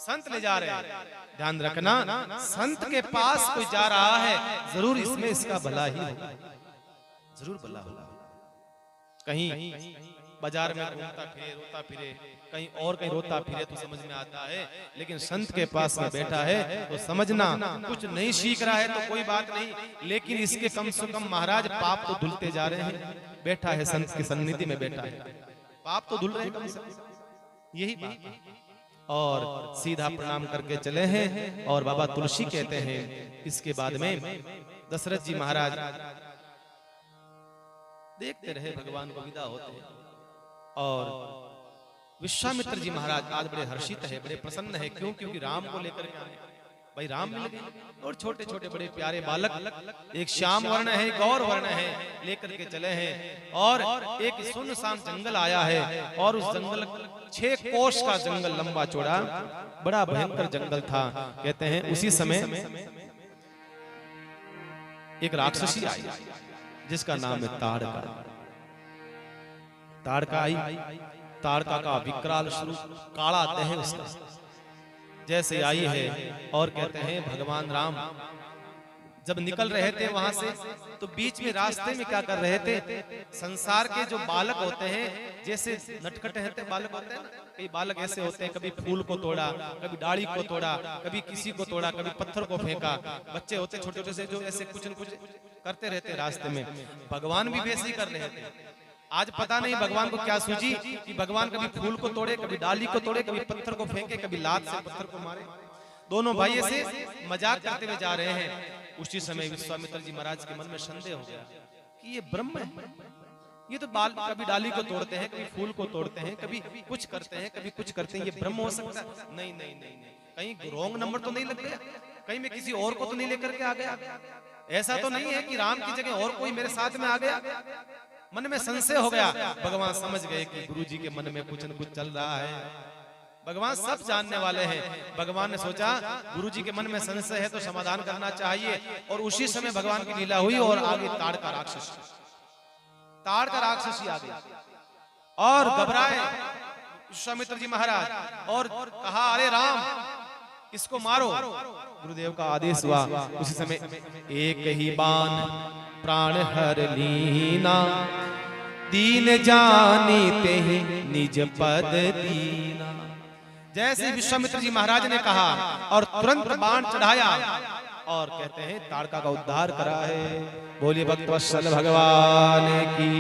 संत ले जा रहे हैं, ध्यान रखना, संत के पास कोई जा रहा है, जरूर इसमें इसका भला ही होगा, जरूर भला होगा। कहीं बाजार में घूमता फिरे, रोता फिरे, कहीं और कहीं रोता फिरे तो समझ में आता है, लेकिन संत के पास में बैठा है तो समझना कुछ नहीं सीख रहा है तो कोई बात नहीं, लेकिन इसके कम से कम महाराज पाप तो धुलते जा रहे हैं। बैठा है संत की सन्निधि में, बैठा है, पाप तो धुल रहे हैं कम से कम, यही बात। और सीधा प्रणाम करके चले हैं। और बाबा तुलसी कहते हैं इसके बाद में दशरथ जी महाराज देखते रहे भगवान को विदा होते। और विश्वामित्र जी महाराज आज बड़े हर्षित है, बड़े प्रसन्न है। क्यों? क्योंकि राम को लेकर के आए, भाई राम मिल गए। और छोटे छोटे बड़े प्यारे बालक, एक श्याम वर्ण है, गौर वर्ण है, लेकर के चले हैं। और एक सुनसान जंगल आया है, और उस जंगल 6 कोस का जंगल, लंबा चौड़ा, बड़ा भयंकर जंगल था। कहते हैं उसी समय एक राक्षसी आई जिसका नाम है ताड़का। ताड़का आई, ताड़का का विकराल स्वरूप, काला देह उसका, जैसे आई है। और कहते हैं भगवान राम जब निकल रहे थे वहां से, तो बीच में रास्ते में क्या कर रहे थे, संसार के जो बालक होते हैं, जैसे नटखट रहते बालक होते हैं ना, कई बालक ऐसे होते हैं, कभी फूल को तोड़ा, कभी डाली को तोड़ा, कभी किसी को तोड़ा, कभी पत्थर को फेंका। बच्चे होते छोटे छोटे से जो ऐसे कुछ न कुछ करते रहते रास्ते में। भगवान भी वैसे ही कर रहे थे। आज पता नहीं भगवान को क्या सूझी कि भगवान कभी फूल को तोड़े, कभी डाली को तोड़े, कभी पत्थर को फेंके, कभी लात से पत्थर को मारे। दोनों भाई ऐसे मजाक करते हुए जा रहे हैं। उसी समय विश्वामित्र जी महाराज के मन में संदेह हो गया कि ये ब्रह्म है, ये तो कभी डाली को तोड़ते हैं, कभी फूल को तोड़ते हैं, कभी कुछ करते हैं, कभी कुछ करते हैं, ये ब्रह्म हो सकता है? नहीं नहीं नहीं नहीं, कहीं रॉन्ग नंबर तो नहीं लग गया, कहीं मैं किसी और को तो नहीं लेकर के आ गया, ऐसा तो नहीं है कि राम की जगह और कोई मेरे साथ में आ गया। मन में संशय हो गया। भगवान समझ गए कि गुरु जी के मन में कुछ न कुछ चल रहा है। भगवान सब जानने वाले हैं। भगवान ने सोचा गुरु जी के मन में संशय है तो समाधान करना चाहिए। और उसी समय भगवान की लीला हुई और आगे ताड़का राक्षसी आ गया और घबराए विश्वामित्र जी महाराज और कहा, अरे राम इसको मारो। गुरुदेव का आदेश हुआ। उसी समय एक ही बाण प्राण हर लीना, दीन जानीते ही निज पद दीना। जैसे विश्वामित्र जी महाराज ने कहा और तुरंत बाण चढ़ाया और कहते हैं ताड़का का उद्धार करा है। बोलिए भक्तवत्सल भगवान की।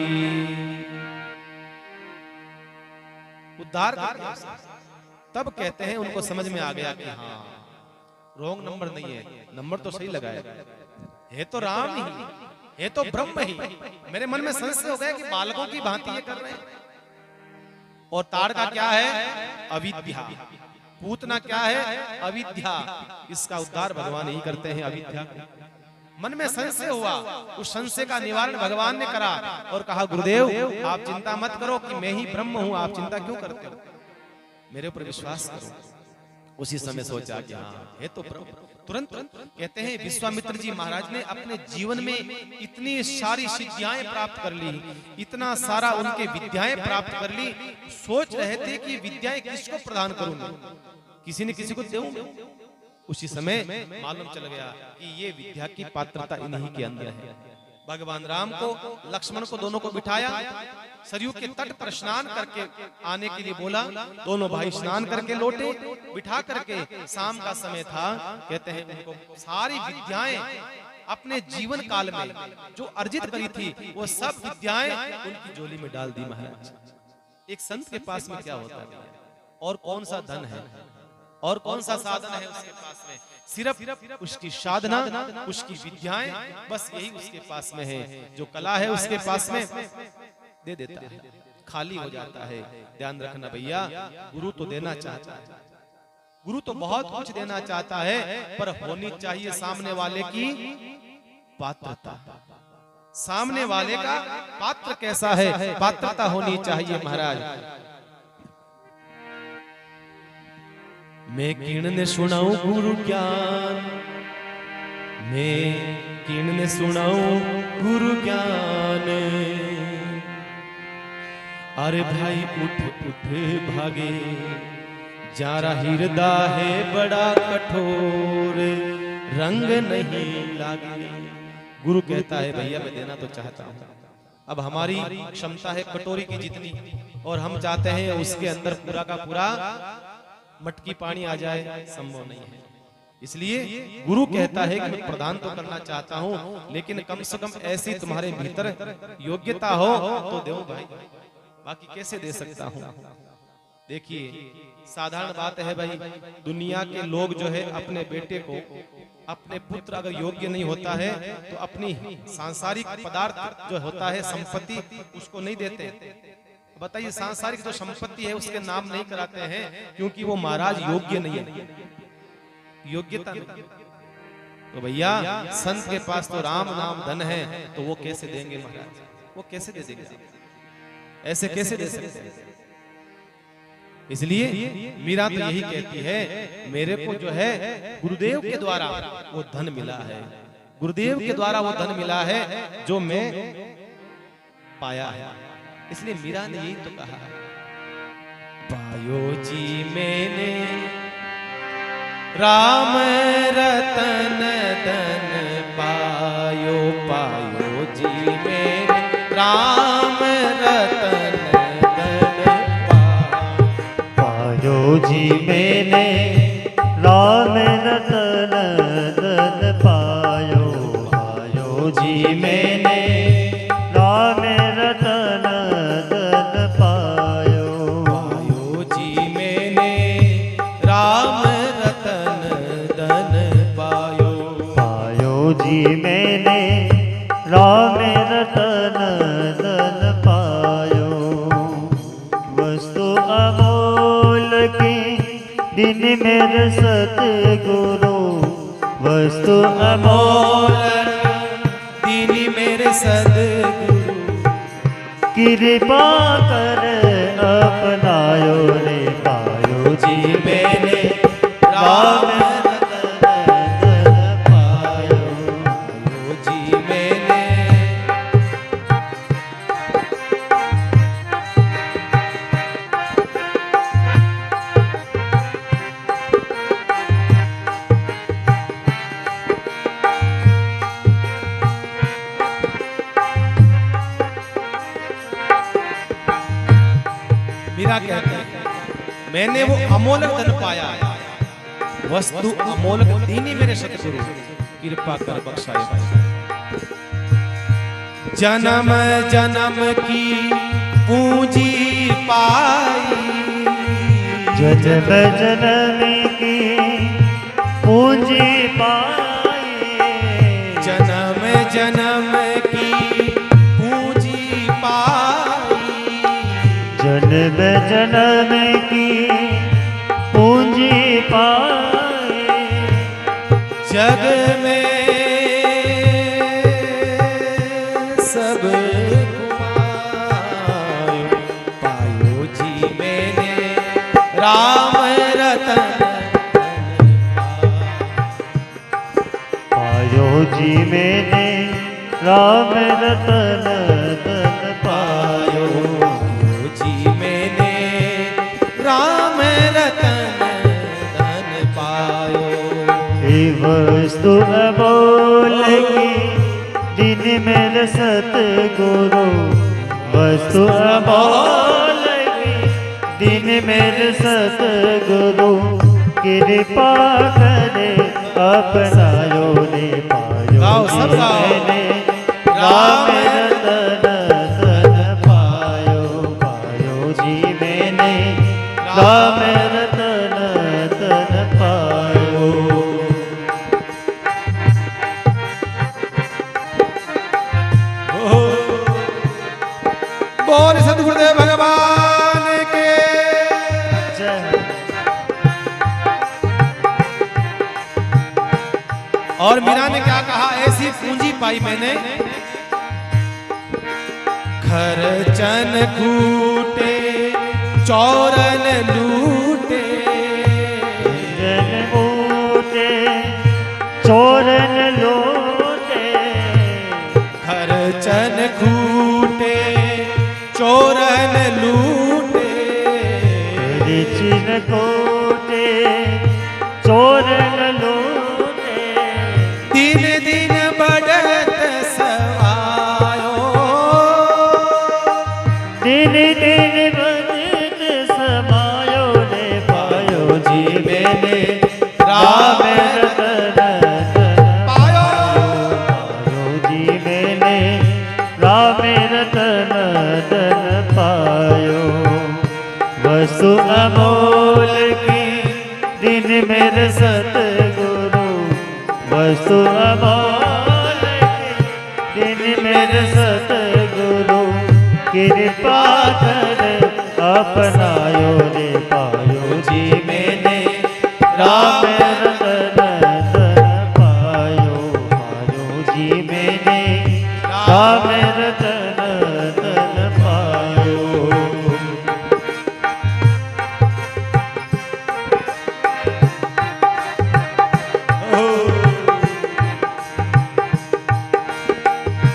उद्धार कर तब कहते हैं उनको समझ में आ गया कि हाँ रॉन्ग नंबर नहीं है, नंबर तो सही लगाया है तो राम ही है, तो ब्रह्म ही। मेरे मन में संशय हो गया कि बालकों की भांति ये कर रहे हैं। और ताड़का क्या है? अविद्या। पूतना क्या है? अविद्या। इसका उद्धार भगवान ही करते हैं, अविद्या। मन में संशय हुआ, उस संशय का निवारण भगवान ने करा और कहा, गुरुदेव आप चिंता मत करो कि मैं ही ब्रह्म हूं, आप चिंता क्यों करते हो, मेरे ऊपर विश्वास करो। उसी समय सोचा कि हाँ है तो ब्रह्म। तुरंत कहते हैं विश्वामित्र जी महाराज ने अपने जीवन में इतनी सारी सिद्धियां प्राप्त कर ली, इतना सारा उनके विद्याएं प्राप्त कर ली। सोच रहे थे कि विद्याएं किसको प्रदान करूंगा, किसी न किसी को दूंगा। उसी समय मालूम चल गया कि ये विद्या की पात्रता इन्हीं के अंदर है। भगवान राम को, लक्ष्मण को, दोनों को बिठाया, सरयू के तट पर स्नान करके आने के लिए बोला। दोनों भाई स्नान करके लौटे, बिठा करके शाम का समय था। कहते हैं उनको सारी विद्याएं अपने जीवन काल में जो अर्जित करी थी वो सब विद्याएं उनकी झोली में डाल दी। महाराज एक संत के पास में क्या होता है और कौन सा धन है और कौन सा साधन है उसके पास में? सिर्फ उसकी साधना, उसकी विद्याएं, बस यही उसके पास में है। जो कला है उसके पास में दे देता है, खाली हो जाता है। ध्यान रखना भैया, गुरु तो देना चाहता है, गुरु तो बहुत कुछ देना चाहता है, पर होनी चाहिए सामने वाले की पात्रता। सामने वाले का पात्र कैसा है, पात्रता होनी चाहिए। महाराज मैं किण ने सुनाऊं गुरु ज्ञान, मैं किण ने सुनाऊं गुरु ज्ञान। अरे भाई उठ उठ भागे, जारा हृदय है बड़ा कठोर, रंग नहीं लागे। गुरु कहता है भैया मैं देना तो चाहता हूँ, अब हमारी क्षमता है कटोरी की जितनी, और हम चाहते हैं उसके अंदर पूरा का पूरा मटकी पानी आ जाए, संभव नहीं है। इसलिए गुरु कहता है कि मैं प्रदान तो करना चाहता हूं, लेकिन कम से कम ऐसी तुम्हारे भीतर योग्यता हो तो दो भाई, बाकी कैसे दे सकता हूं। देखिए साधारण बात है भाई, दुनिया के लोग जो है अपने बेटे को, अपने पुत्र अगर योग्य नहीं होता है तो अपनी सांसारिक पदार्थ जो होता है संपत्ति उसको नहीं देते। बताइए सांसारिक जो संपत्ति है उसके नाम नहीं कराते हैं क्योंकि वो महाराज योग्य नहीं है, योग्यता नहीं। तो भैया संत के पास तो राम नाम धन है तो वो कैसे देंगे महाराज, वो कैसे दे देंगे, ऐसे कैसे दे सकते हैं। इसलिए मीरा तो यही कहती है मेरे को जो है गुरुदेव के द्वारा वो धन मिला है, गुरुदेव के द्वारा वो धन मिला है जो मैं पाया है। इसलिए मीरा ने यही तो कहा, पायो जी मैंने राम रतन धन पायो, पायो जी मैंने राम रतन पायो जी मैंने राम रतन धन पायो, पायो जी मैंने राम रतन धन पायो, पायो जी मैंने राम रतन धन पायो, पायो जी मैंने राम रतन धन पायो। वस्तु अमोल की दिन मेरे सतगुरु, वस्तु अमोल दीन मेरे सद्गुरु, कृपा कर अपनायो रे, पायो जी मैंने राम रतन धन पायो, पायो जी मैंने मीरा कहते हैं मैंने वो अमोलक धन पाया, वस्तु अमोलक दीनी मेरे सतगुरु, कृपा कर बख्शाए। जन्म जन्म की पूंजी पाई, जन्म जन्म की पूंजी पाई, जन्म जन्म की पूंजी पाई, जन्म जन्म की पूंजी पाई, जग में सब घुमायो, पायो जी मैंने राम रतन पायो जी मैंने राम रतन धन पायो, पायो जी मैंने राम रतन धन पायो। हे वस्तु अमोल की दिन मेरे सतगुरु, वस्तु अमोल की दिन मेरे सतगुरु, कृपा करे अपनायो रे, पायो गाओ, सब जी गाओ। मैंने राम रतन धन पायो, पायो जी मैंने राम रतन धन पायो। बोल सतगुरुदेव भगवान के। जय। और मीरा ने क्या कहा, ऐसी पूंजी पाई मैंने, खर्चन कूटे चौरन लूटे, जन बूटे चोरन लूटे, खर्चन कूटे चोरन लूटे, रिचिन कोटे चोरन लूटे, दिन दिन बढ़त सवायो, दिन दिन बदत समायो रे, वस्तु अमोल की दिन मेरे सतगुरु कृपा कर अपनायो रे पायो जी मैंने राम रतन धन पायो पायो जी मैंने राम रतन धन पायो।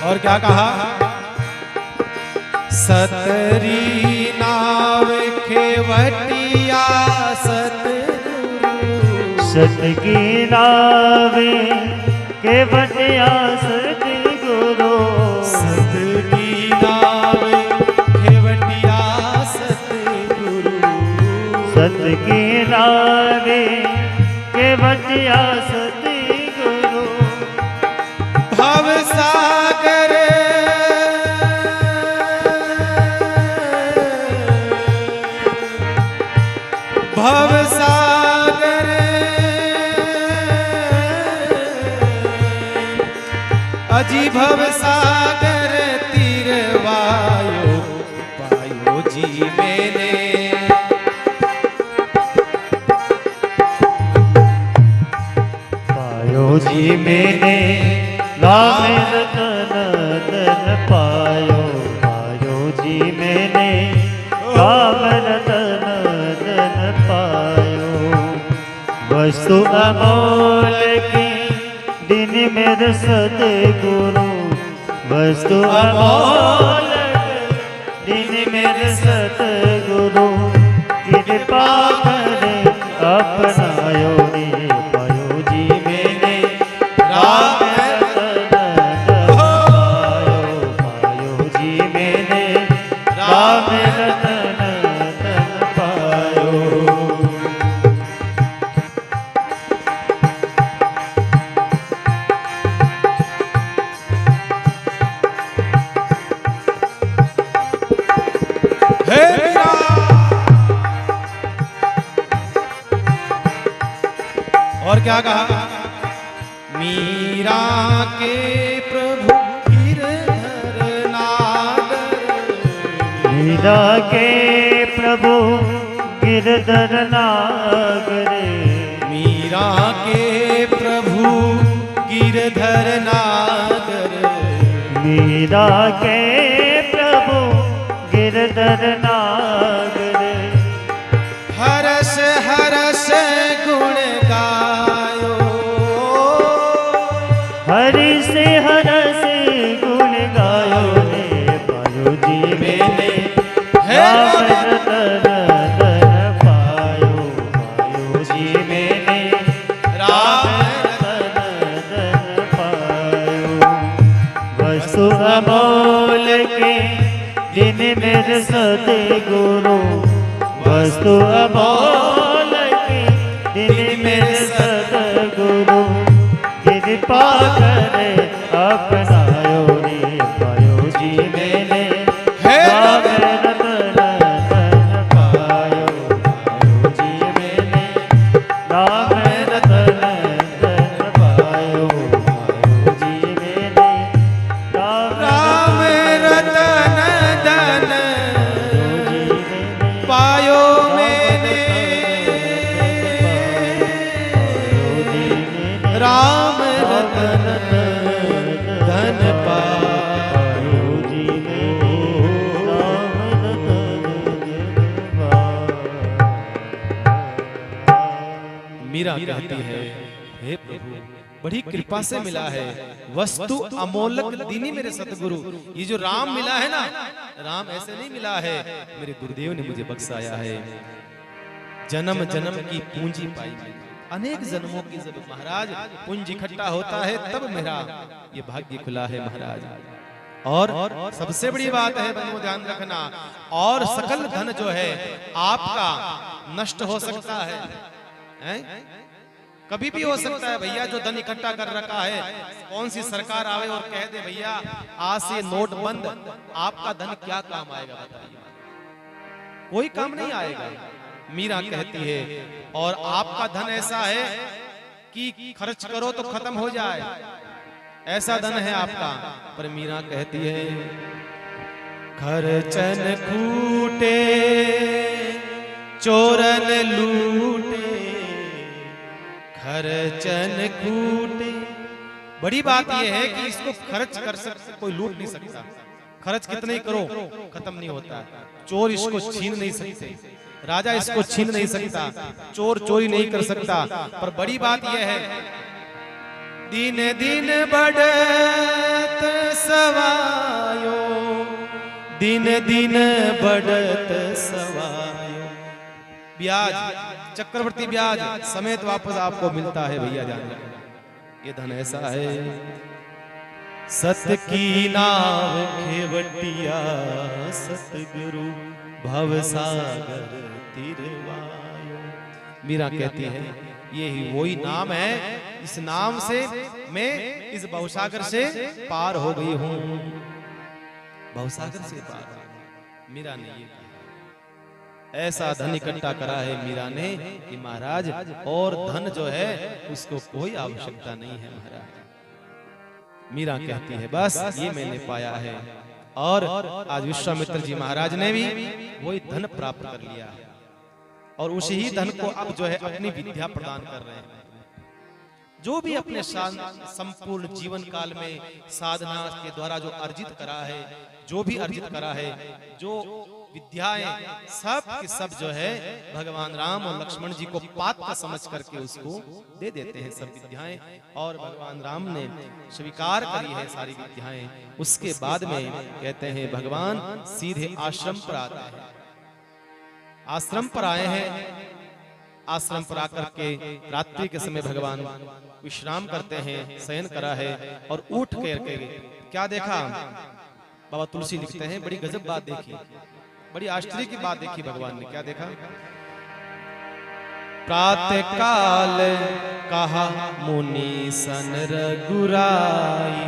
और क्या कहा? सतरी नाव खेवटिया सतगुरु सत की नावे केवटिया सतगुरु सतरी नाव खेवटिया सतगुरु सत की नावे केवटिया सतगुरु भव सागर भव सागर अजी भव सागर तीरवायो पायो जी मैंने पायो जी मैंने राम रतन धन पायो पायो जी मैंने राम रतन धन पायो। वस्तु अमोल की दिन मेरे सतगुरु वस्तु अमोल दिन मेरे सतगुरु कृपा करे अपनायो रे पायो जी मैंने राम रतन धन पायो पायो जी मैंने राम रतन धन पायो। हे मीरा और क्या कहा? मीरा के प्रभु गिरधर नागर मीरा के प्रभु गिरधर नागरे मीरा के प्रभु गिरधर नागर मीरा के प्रभु गिरधर नागरे हरस हरस गुण गायो हरि से हरस गुण गायो रे पायो जी मैंने राम रतन धन पायो पायो जी मैंने राम रतन धन पायो। वस्तु अमोल के दिन मेरे सतगुरु वस्तु अमोल के दिन मेरे सतगुरु कृपा करे अपनायो रे पायो जी मैंने राम रतन धन पायो पायो जी मैंने राम रतन धन पायो पायो जी मैंने राम रतन धन पायो मैंने राम रतन धन पायो जी मैंने राम रतन मीरा कहती है हे प्रभु बड़ी कृपा से मिला है वस्तु अमोलक दीनी मेरे सतगुरु। ये जो राम मिला है ना राम ऐसे नहीं मिला है मेरे गुरुदेव ने मुझे बख्शाया है जन्म जन्म की पूंजी पाई अनेक जन्मों की जब महाराज पूंजी इकट्ठा होता है तब मेरा ये भाग्य खुला है महाराज। और सबसे बड़ी बात है बंधुओं ध्यान रखना और सकल धन जो है आपका नष्ट हो सकता है? कभी भी हो सकता है भैया। जो धन इकट्ठा कर रखा है कौन सी सरकार आवे और कह दे भैया आज से नोट बंद, आपका धन क्या काम आएगा बताइए? कोई काम नहीं आएगा। मीरा कहती है और आपका धन ऐसा है कि खर्च करो तो खत्म हो जाए, ऐसा धन है आपका। पर मीरा कहती है खर्चन कूटे चोरन लूटे, खर्चन कूटे। बड़ी बात यह है कि इसको खर्च कर सकते, कोई लूट नहीं सकता। खर्च कितने ही करो खत्म नहीं होता। चोर इसको छीन नहीं सकते, राजा इसको छीन नहीं सकता, चोर चोरी नहीं कर सकता। पर बड़ी बात यह है दिन दिन बढ़त सवायो, दिन दिन बढ़त सवायो। ब्याज, चक्रवर्ती ब्याज समेत वापस आपको मिलता है भैया जान। ये धन ऐसा है सत की नाव खेवटिया, सतगुरु भवसागर तिरवायो। मीरा कहती है यही वही नाम है, इस नाम से मैं इस भवसागर से पार हो गई हूं। भवसागर से पार मीरा ने ये कहा। ऐसा धन इकट्ठा करा है मीरा ने कि महाराज और धन जो है उसको कोई आवश्यकता नहीं है महाराज। मीरा कहती है बस ये मैंने पाया है। और आज विश्वामित्र जी महाराज ने भी वही धन प्राप्त कर लिया है और उसी ही धन को अब जो है अपनी विद्या प्रदान कर रहे हैं। जो भी अपने संपूर्ण जीवन काल में साधना के द्वारा जो अर्जित करा है, जो भी अर्जित करा है, जो विद्याएं सब के सब जो है भगवान राम और लक्ष्मण जी को पात्र समझ करके उसको दे देते हैं सब विद्याएं। और भगवान राम ने स्वीकार करी है सारी विद्याएं। उसके बाद में कहते हैं भगवान सीधे आश्रम पर आते हैं। आश्रम पर आए हैं, आश्रम पर आकर के रात्रि के समय भगवान विश्राम करते हैं, शयन करा है और उठ करके क्या देखा। बाबा तुलसी लिखते हैं बड़ी गजब बात देखी, बड़ी आश्चर्य की बात देखी भगवान ने। क्या देखा? प्रातः काल कहा मुनि सन रघुराई,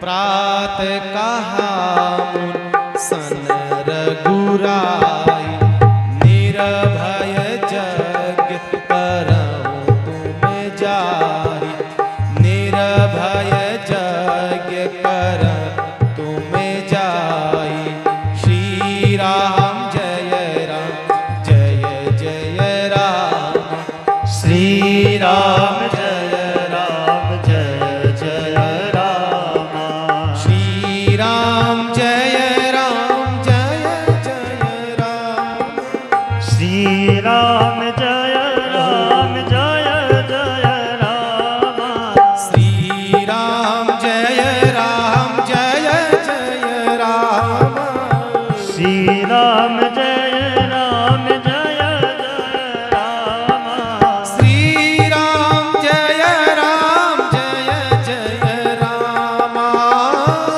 प्रातः कहा मुनि सन रघुराई, निरभय जग करऊं तुम जाई, निरभय जग करऊं तुम जाई। श्री राम जय राम जय जय राम, श्री राम जय राम जय जय राम, श्री राम जय राम जय जय राम, श्री राम जय राम जय जय राम, श्री राम जय राम जय जय राम, श्री राम जय राम जय जय राम, श्री राम जय राम जय जय राम,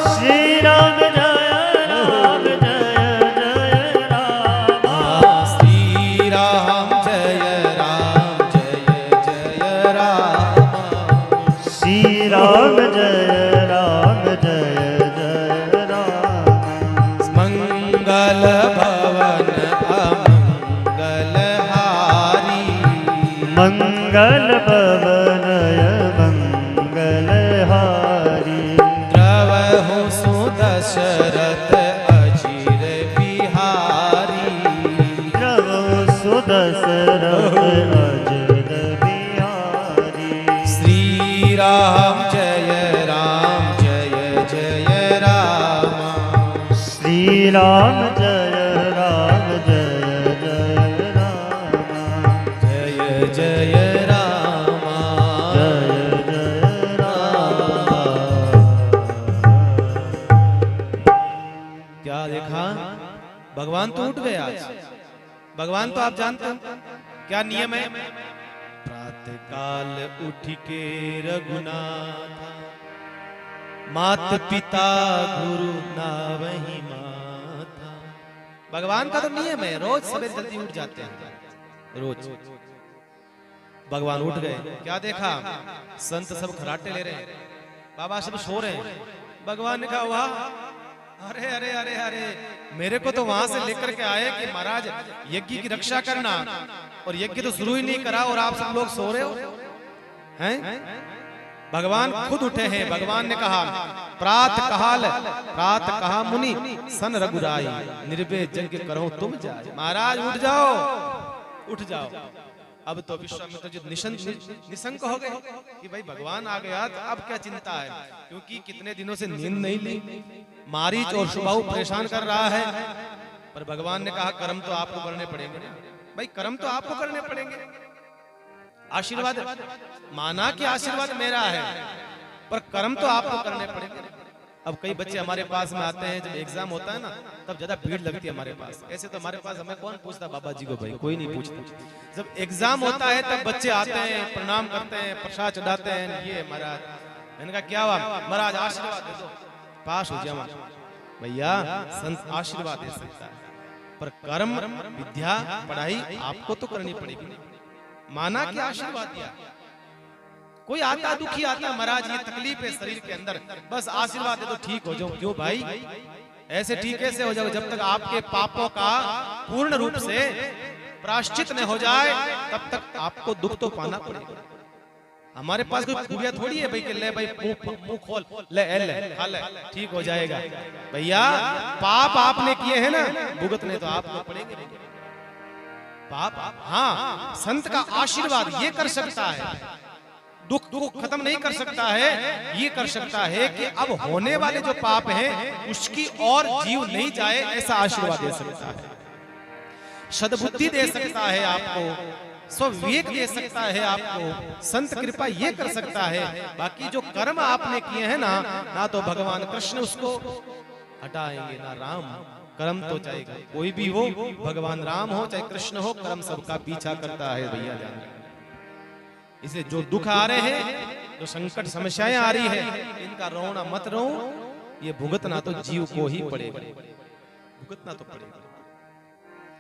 श्री राम जय राम जय जय राम, श्री राम जय राम जय जय राम, श्री राम जय राम जय जय राम, मंगल भवन अमंगल हारी, मंगल भवनय मंगल हारी, द्रवहु सुदशरथ अचिर बिहारी, द्रवहु सुदशरथ अजिर बिहारी, श्री राम जय राम जय जय राम, श्री राम जय राम जय जय राम, जय जय राम, जय जय राम। क्या देखा? भगवान तो उठ गए आज। भगवान तो आप जानते हैं क्या नियम है। प्रातः काल उठ के रघुनाथ, मात पिता गुरु नावहि माता। भगवान का तो नियम है, रोज सवेरे जल्दी उठ जाते हैं रोज। भगवान उठ गए, क्या देखा? संत सब खराटे ले रहे हैं, बाबा सब सो रहे हैं। भगवान ने कहा वाह, अरे अरे अरे अरे, मेरे को तो वहां से लेकर के आए कि महाराज यज्ञ की रक्षा करना, और यज्ञ तो शुरू ही नहीं करा और आप सब लोग सो रहे हो हैं? भगवान खुद उठे हैं। भगवान ने कहा प्रात कहा मुनि सन रघुराई, निर्भय यज्ञ करो तुम जाए। महाराज उठ जाओ, उठ जाओ। अब तो विश्वामित्र जी निशंक हो गए कि भाई भगवान आ गया तो अब क्या चिंता है, क्योंकि कितने दिनों से नींद नहीं ली, मारीच और सुबाहु परेशान कर रहा है। पर भगवान ने कहा कर्म तो आपको करने पड़ेंगे ना भाई, कर्म तो आपको करने पड़ेंगे। आशीर्वाद माना कि आशीर्वाद मेरा है, पर कर्म तो आपको करने पड़ेंगे। अब कई बच्चे हमारे पास में आते हैं, जब एग्जाम होता है ना तब ज्यादा भीड़ लगती है हमारे पास। ऐसे तो हमारे पास हमें कौन पूछता बाबा जी को, भाई कोई नहीं पूछता। जब एग्जाम होता है तब बच्चे आते हैं, प्रणाम करते हैं, प्रसाद चढ़ाते हैं। ये महाराज, मैंने कहा क्या हुआ? महाराज आशीर्वाद दे दो, पास हो जाओ। भैया संत आशीर्वाद दे सकता है, पर कर्म विद्या पढ़ाई आपको तो करनी पड़ेगी। माना कि आशीर्वाद दिया, कोई आता दुखी आता, महाराज ये तकलीफ है शरीर के अंदर, बस आशीर्वाद दे दो ठीक हो जाओ। क्यों भाई? ऐसे ठीक कैसे हो जाओ जब तक आपके पापों का पूर्ण रूप से प्रायश्चित न हो जाए, तब तक आपको दुख तो पाना पड़ेगा। हमारे पास कोई खूबियां थोड़ी है भाई कि ले भाई मुंह खोल ले खा ले ठीक हो जाएगा। भैया पाप आपने किए हैं ना, भुगतने तो आपको पड़ेंगे। पाप हाँ संत का आशीर्वाद ये कर सकता है, दुख को खत्म नहीं कर सकता है, ये कर सकता है कि अब होने वाले जो पाप हैं उसकी और जीव नहीं जाए, ऐसा आशीर्वाद दे सकता है। सद्बुद्धि दे सकता है आपको, स्वविवेक दे सकता है आपको, संत कृपा ये कर सकता है। बाकी जो कर्म आपने किए हैं ना तो भगवान कृष्ण उसको हटाएंगे ना राम। कर्म तो चाहेगा कोई भी हो, भगवान राम हो चाहे कृष्ण हो, कर्म सबका पीछा करता है भैया जान। इसे जो दुख आ रहे हैं, जो संकट समस्याएं आ रही है, इनका रोना मत रो, ये भुगतना तो जीव को ही पड़ेगा, भुगतना तो पड़ेगा।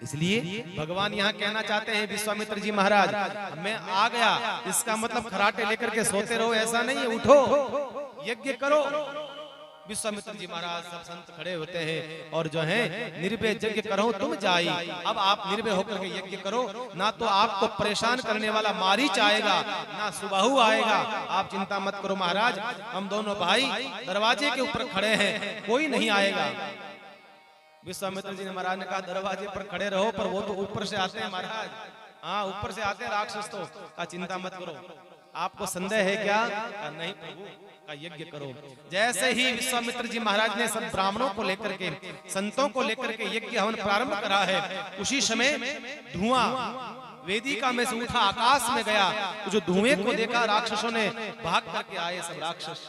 इसलिए भगवान यहाँ कहना चाहते हैं विश्वामित्र जी महाराज मैं आ गया, इसका मतलब खराटे लेकर के सोते रहो ऐसा नहीं है, उठो यज्ञ करो। विश्वामित्र जी महाराज सब संत खड़े होते हैं और जो है निर्भय यज्ञ करो तुम जाई। अब आप निर्भय होकर के यज्ञ करो, ना तो आपको परेशान करने वाला मारीच आएगा, ना सुबाहु आएगा। आप चिंता मत करो महाराज, हम दोनों भाई दरवाजे के ऊपर खड़े हैं, कोई नहीं आएगा। विश्वामित्र जी ने महाराज ने कहा दरवाजे पर खड़े रहो, पर वो तो ऊपर से आते हैं महाराज। हाँ ऊपर से आते हैं राक्षस तो। का चिंता मत करो, आपको संदेह है क्या? नहीं प्रभु, का यज्ञ करो। जैसे ही विश्वामित्र जी महाराज ने सब ब्राह्मणों को लेकर के, संतों को लेकर के यज्ञ हवन प्रारंभ करा है, उसी समय धुआं वेदिका में से उठा, आकाश में गया। जो धुएं को देखा राक्षसों ने भाग करके आए सब राक्षस,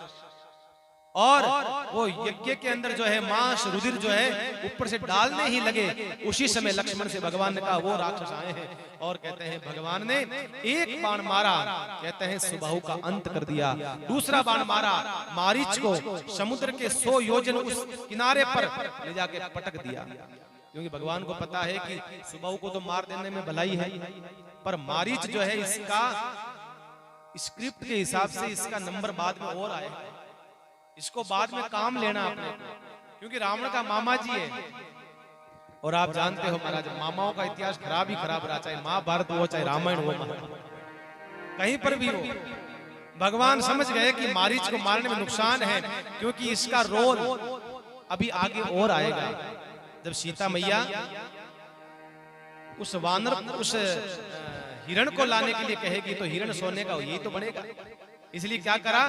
और वो यज्ञ के अंदर जो है मांस रुधिर जो है ऊपर से डालने ही लगे। उसी समय लक्ष्मण से भगवान ने कहा वो राक्षस आए हैं, और कहते हैं भगवान ने एक बाण मारा, कहते हैं सुबाहु का अंत कर दिया। दूसरा बाण मारा, मारीच को समुद्र के 100 योजन उस किनारे पर ले जाके पटक दिया, क्योंकि भगवान को पता है कि सुबाहु को तो मार देने में भलाई है, पर मारीच जो है इसका स्क्रिप्ट के हिसाब से इसका नंबर बाद में और आएगा, इसको बाद में काम लेना आपने, क्योंकि रावण का मामा जी है। और आप जानते हो महाराज मामाओं का इतिहास खराब ही खराब रहा, चाहे महाभारत हो चाहे रामायण हो, कहीं पर भी हो। भगवान समझ गए कि मारीच को मारने में नुकसान है, क्योंकि इसका रोल अभी आगे और आएगा। जब सीता मैया उस वानर उस हिरण को लाने के लिए कहेगी तो हिरण सोने का यही तो बनेगा। इसलिए क्या करा,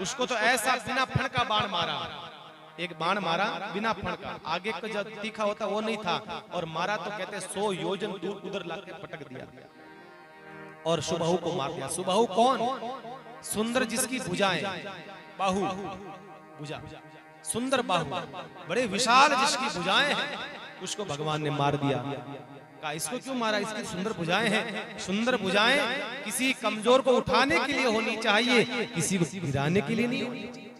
उसको तो ऐसा बिना फण का बाण मारा, एक बाण मारा बिना फण का, आगे का जो तीखा होता वो नहीं था, और मारा तो कहते 100 योजन दूर उधर लाके पटक दिया और सुबाहु को मार दिया। सुबाहु कौन? सुंदर जिसकी भुजाएं, बाहु भुजा, सुंदर बाहु, बड़े विशाल जिसकी भुजाएं हैं, उसको भगवान ने मार दिया। का इसको क्यों मारा? इसकी सुंदर भुजाएं हैं। सुंदर भुजाएं किसी कमजोर को उठाने के लिए होनी चाहिए, किसी को गिराने के लिए नहीं होनी चाहिए।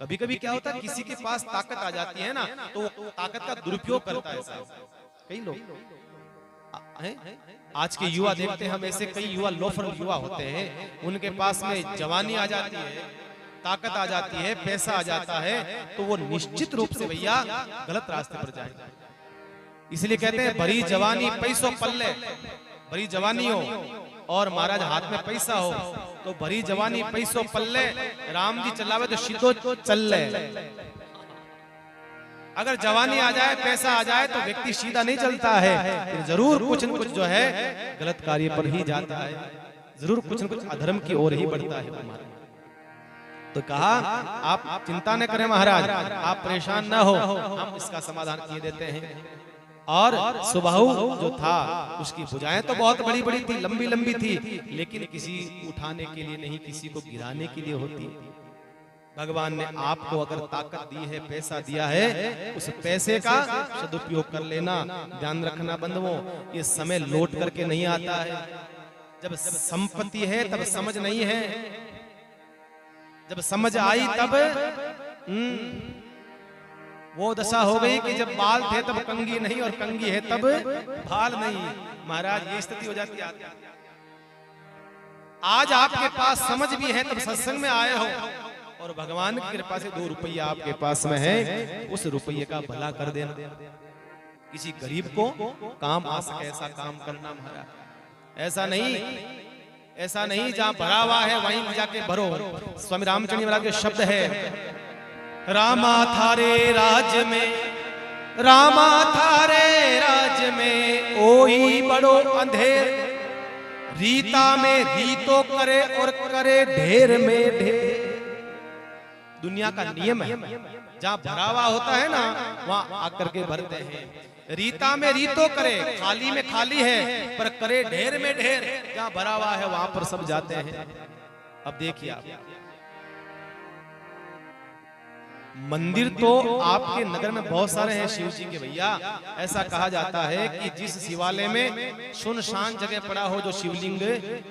कभी कभी क्या होता है किसी के पास ताकत आ जाती है ना, तो वो ताकत का दुरुपयोग करता है साहब। कई लोग आज के युवा देखते हैं हम, ऐसे कई युवा लोफर युवा होते हैं, उनके पास में जवानी आ जाती है, ताकत आ जाती है, पैसा आ जाता है, तो वो निश्चित रूप से भैया गलत रास्ते पर जाएगा। इसलिए कहते हैं भरी जवानी पैसों पल्ले, भरी जवानी हो और महाराज हाथ में पैसा हो तो भरी जवानी पैसों पल्ले, राम जी चलावे तो सीधो चल ले। अगर जवानी आ जाए, पैसा आ जाए तो व्यक्ति सीधा नहीं चलता है, फिर जरूर कुछ न कुछ जो है गलत कार्य पर ही जाता है, जरूर कुछ न कुछ अधर्म की ओर ही बढ़ता है। तो कहा आप चिंता न करें महाराज, आप परेशान न हो, हम इसका समाधान किए देते हैं। और सुबाहु जो था उसकी भुजाएं तो बहुत बड़ी बड़ी थी, लंबी लंबी थी, लेकिन किसी उठाने के लिए नहीं, किसी को गिराने के लिए होती। भगवान ने आपको अगर ताकत दी है, पैसा दिया है, उस पैसे का सदुपयोग कर लेना। ध्यान रखना बंधुओं, ये समय लौट करके नहीं आता है। जब संपत्ति है तब समझ नहीं है, जब समझ आई तब वो दशा हो गई कि जब बाल थे तब कंगी नहीं, और कंगी है तब बाल नहीं। महाराज ये स्थिति हो जाती है। आज आपके पास समझ भी है तब सत्संग में आए हो, और भगवान की कृपा से 2 रुपया आपके पास में है, उस रुपये का भला कर देना, किसी गरीब को काम आ सके ऐसा काम करना महाराज। ऐसा नहीं जहां भरा हुआ है वहीं जाके भरो। स्वामी रामचंद्र महाराज के शब्द है, रामा थारे राज में, रामा थारे राज में ओई बड़ो अंधेर, रीता में रीतो करे और करे ढेर में ढेर। दुनिया का नियम है, जहां भरा हुआ होता है ना वहां आकर के भरते हैं। रीता में रीतो करे, खाली में खाली है, पर करे ढेर में ढेर। जहां भरा हुआ है वहां पर सब जाते हैं। अब देखिए आप, मंदिर तो आपके नगर में बहुत सारे हैं शिव जी के भैया। ऐसा कहा जाता है कि जिस शिवालय में सुनसान जगह पड़ा हो, जो शिवलिंग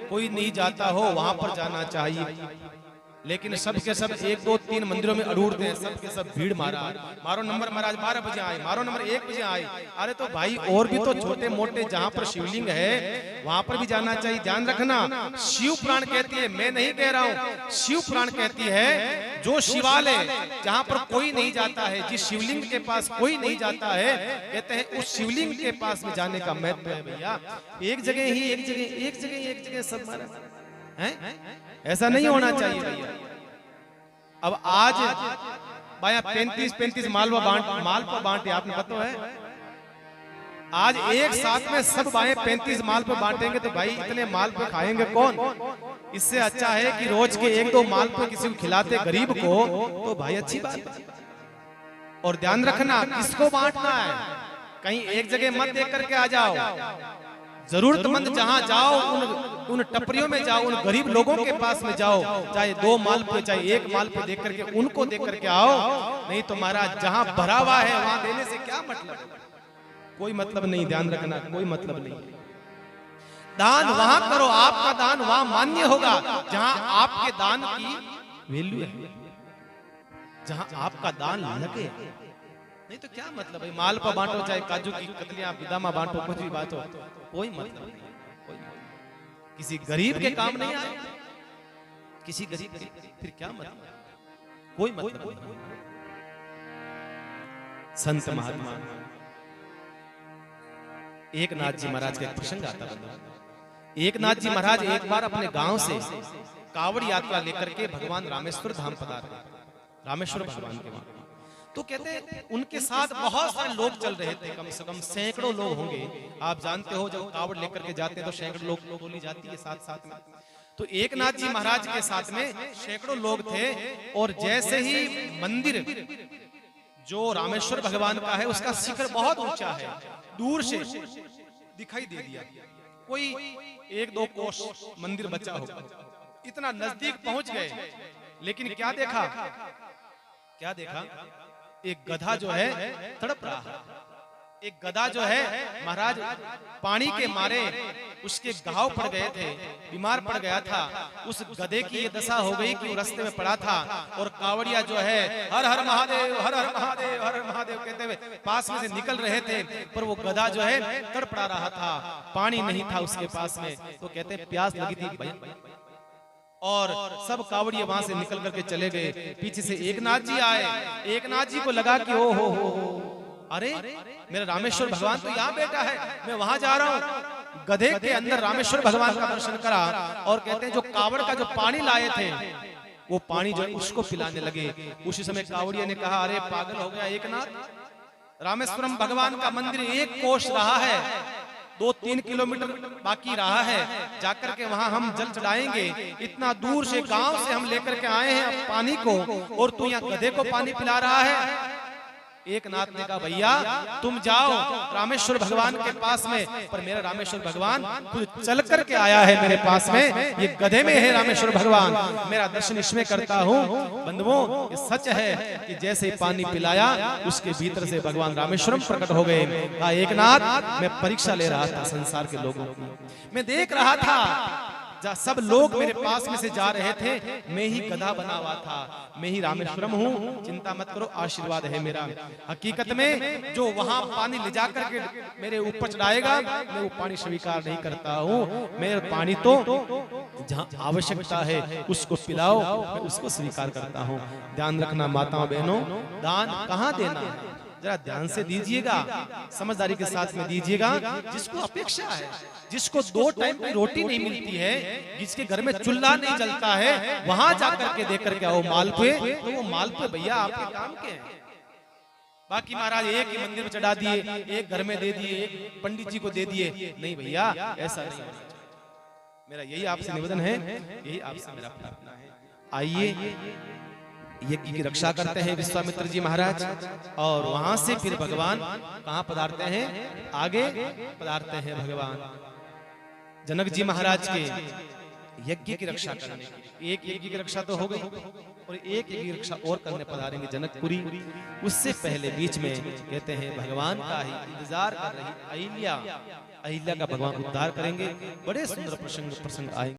कोई नहीं जाता हो, वहां पर जाना चाहिए। लेकिन सब के सब 1 2 3 मंदिरों में अड़ूरते हैं, सब के सब भीड़ मारा, मारो नंबर महाराज 12 बजे आए, मारो नंबर 1 बजे आए। अरे तो भाई और भी तो छोटे मोटे जहां पर शिवलिंग है वहां पर भी जाना चाहिए। ध्यान रखना, शिव पुराण कहती है, मैं नहीं कह रहा हूं, शिव पुराण कहती है जो शिवालय जहां पर कोई नहीं जाता है, जिस शिवलिंग के पास कोई नहीं जाता है, कहते हैं उस शिवलिंग के पास में जाने का महत्व है भैया। एक जगह सब मारा है, ऐसा नहीं होना चाहिए भैया। अब आज भाई 35 मालपुआ बांटे, आपने पता है आज एक साथ में सब भाई 35 मालपुआ बांटेंगे तो भाई इतने मालपुए खाएंगे कौन? इससे अच्छा है कि रोज के 1 2 मालपुए किसी को खिलाते गरीब को, तो भाई अच्छी बात है। और ध्यान रखना किसको बांटना है, कहीं एक जगह मत देख करके आ जाओ। जरूरतमंद जहां जाओ उन टपरियों में जाओ, उन गरीब लोगों के पास में जाओ, चाहे 2 मालपुए चाहे 1 मालपुए देख करके उनको देख करके आओ। नहीं तो महाराज जहां भरा हुआ है वहां देने से क्या मतलब, कोई मतलब नहीं। ध्यान रखना, कोई मतलब नहीं। दान वहां करो, आपका दान वहां मान्य होगा जहां आपके दान की वैल्यू है, जहां आपका दान लगे। नहीं तो क्या मतलब है, मालपुआ बांटो चाहे काजू की कतलियां बिदामा बांटो, कुछ भी बांटो, कोई मतलब नहीं, कोई मतलब। किसी गरीब के काम नहीं आए, किसी गरीब के फिर क्या मतलब, कोई मतलब नहीं। संत महात्मा एकनाथ जी महाराज का एक प्रसंग आता है। एकनाथ जी महाराज एक बार अपने गांव से कावड़ यात्रा लेकर के भगवान रामेश्वर धाम पधारे, रामेश्वर भगवान के वहां। तो कहते उनके साथ बहुत सारे लोग चल रहे थे, कम से कम सैकड़ों लोग होंगे। आप जानते हो जब कावड़ लेकर के जाते हैं तो सैकड़ों लोग टोली जाती है साथ साथ में। तो एकनाथ जी महाराज के साथ में सैकड़ों लोग थे, और जैसे ही मंदिर जो रामेश्वर भगवान का है उसका शिखर बहुत ऊंचा है, दूर से दिखाई दे दिया, कोई 1 2 कोस मंदिर बचा होगा, इतना नजदीक पहुंच गए। लेकिन क्या देखा, एक गधा जो है तड़प रहा है। एक गधा जो है महाराज पानी के मारे उसके घाव पड़ गए थे, बीमार पड़ गया था। उस गधे की ये दशा हो गई कि वो रास्ते में पड़ा था, और कावड़िया जो है हर हर महादेव हर हर महादेव हर हर महादेव कहते हुए पास में से निकल रहे थे, पर वो गधा जो है तड़पड़ा रहा था, पानी नहीं था उसके पास में। तो कहते हैं प्यास लगी थी भाई, और सब कावड़िए वहां से निकल करके चले गए। पीछे से एकनाथ जी आए, एकनाथ जी को लगा कि ओ हो अरे मेरा रामेश्वर भगवान तो यहाँ बैठा है, मैं वहां जा रहा हूँ। गधे के अंदर रामेश्वर भगवान का दर्शन करा और कहते हैं जो कावड़ का जो पानी लाए थे वो पानी जो उसको पिलाने लगे। उसी समय कावड़िया ने कहा, अरे पागल हो गया एकनाथ, रामेश्वरम भगवान का मंदिर 1 कोस रहा है, 2-3 किलोमीटर बाकी रहा है, जाकर के वहां हम जल चढ़ाएंगे। इतना दूर से गांव से हम लेकर के आए हैं पानी को और तू यहाँ गधे को पानी पिला रहा है। एक नाथ ने कहा, भैया तुम जाओ रामेश्वर भगवान के पास में, पर मेरा रामेश्वर भगवान खुद चल करके आया है मेरे पास में, ये गधे में है रामेश्वर भगवान, मेरा दर्शन इसमें करता हूँ। बंधुओं ये सच है कि जैसे पानी पिलाया उसके भीतर से भगवान रामेश्वरम प्रकट हो गए। कहा, एक नाथ मैं परीक्षा ले रहा था संसार के लोगों की, मैं देख रहा था जहाँ सब लोग मेरे पास में से जा रहे थे, मैं ही गधा बना हुआ था, मैं ही रामेश्वरम हूँ, चिंता मत करो, आशीर्वाद है मेरा। हकीकत में जो वहां पानी ले जाकर के मेरे ऊपर चढ़ाएगा, मैं वो पानी स्वीकार नहीं करता हूँ। मेरे पानी तो जहाँ आवश्यकता है उसको पिलाओ, मैं उसको स्वीकार करता हूँ। ध्यान रखना माताओं बहनों, दान कहाँ देना है जरा ध्यान से दीजिएगा, समझदारी के साथ में दीजिएगा। जिसको अपेक्षा है, जिसको 2 टाइम की रोटी नहीं मिलती है, जिसके घर में चूल्हा नहीं जलता है, वहां जाकर के देकर के आओ मालपुए, तो वो मालपुए भैया आपके काम के हैं। बाकी महाराज एक ही मंदिर में चढ़ा दिए, एक घर में दे दिए, एक पंडित जी को दे दिए, नहीं भैया ऐसा नहीं। मेरा यही आपसे निवेदन है, यही आपसे मेरा प्रार्थना है। आइए यज्ञ की रक्षा करते हैं विश्वामित्र जी महाराज, और वहां से फिर भगवान कहां पधारते हैं, आगे पधारते हैं भगवान जनक जी महाराज के यज्ञ की रक्षा करने। एक यज्ञ की रक्षा तो हो गई और एक यज्ञ की रक्षा और करने पधारेंगे जनकपुरी। उससे पहले बीच में कहते हैं भगवान का ही इंतजार कर रही अहिल्या, अहिल्या का भगवान उद्धार करेंगे। बड़े सुंदर प्रसंग आएंगे।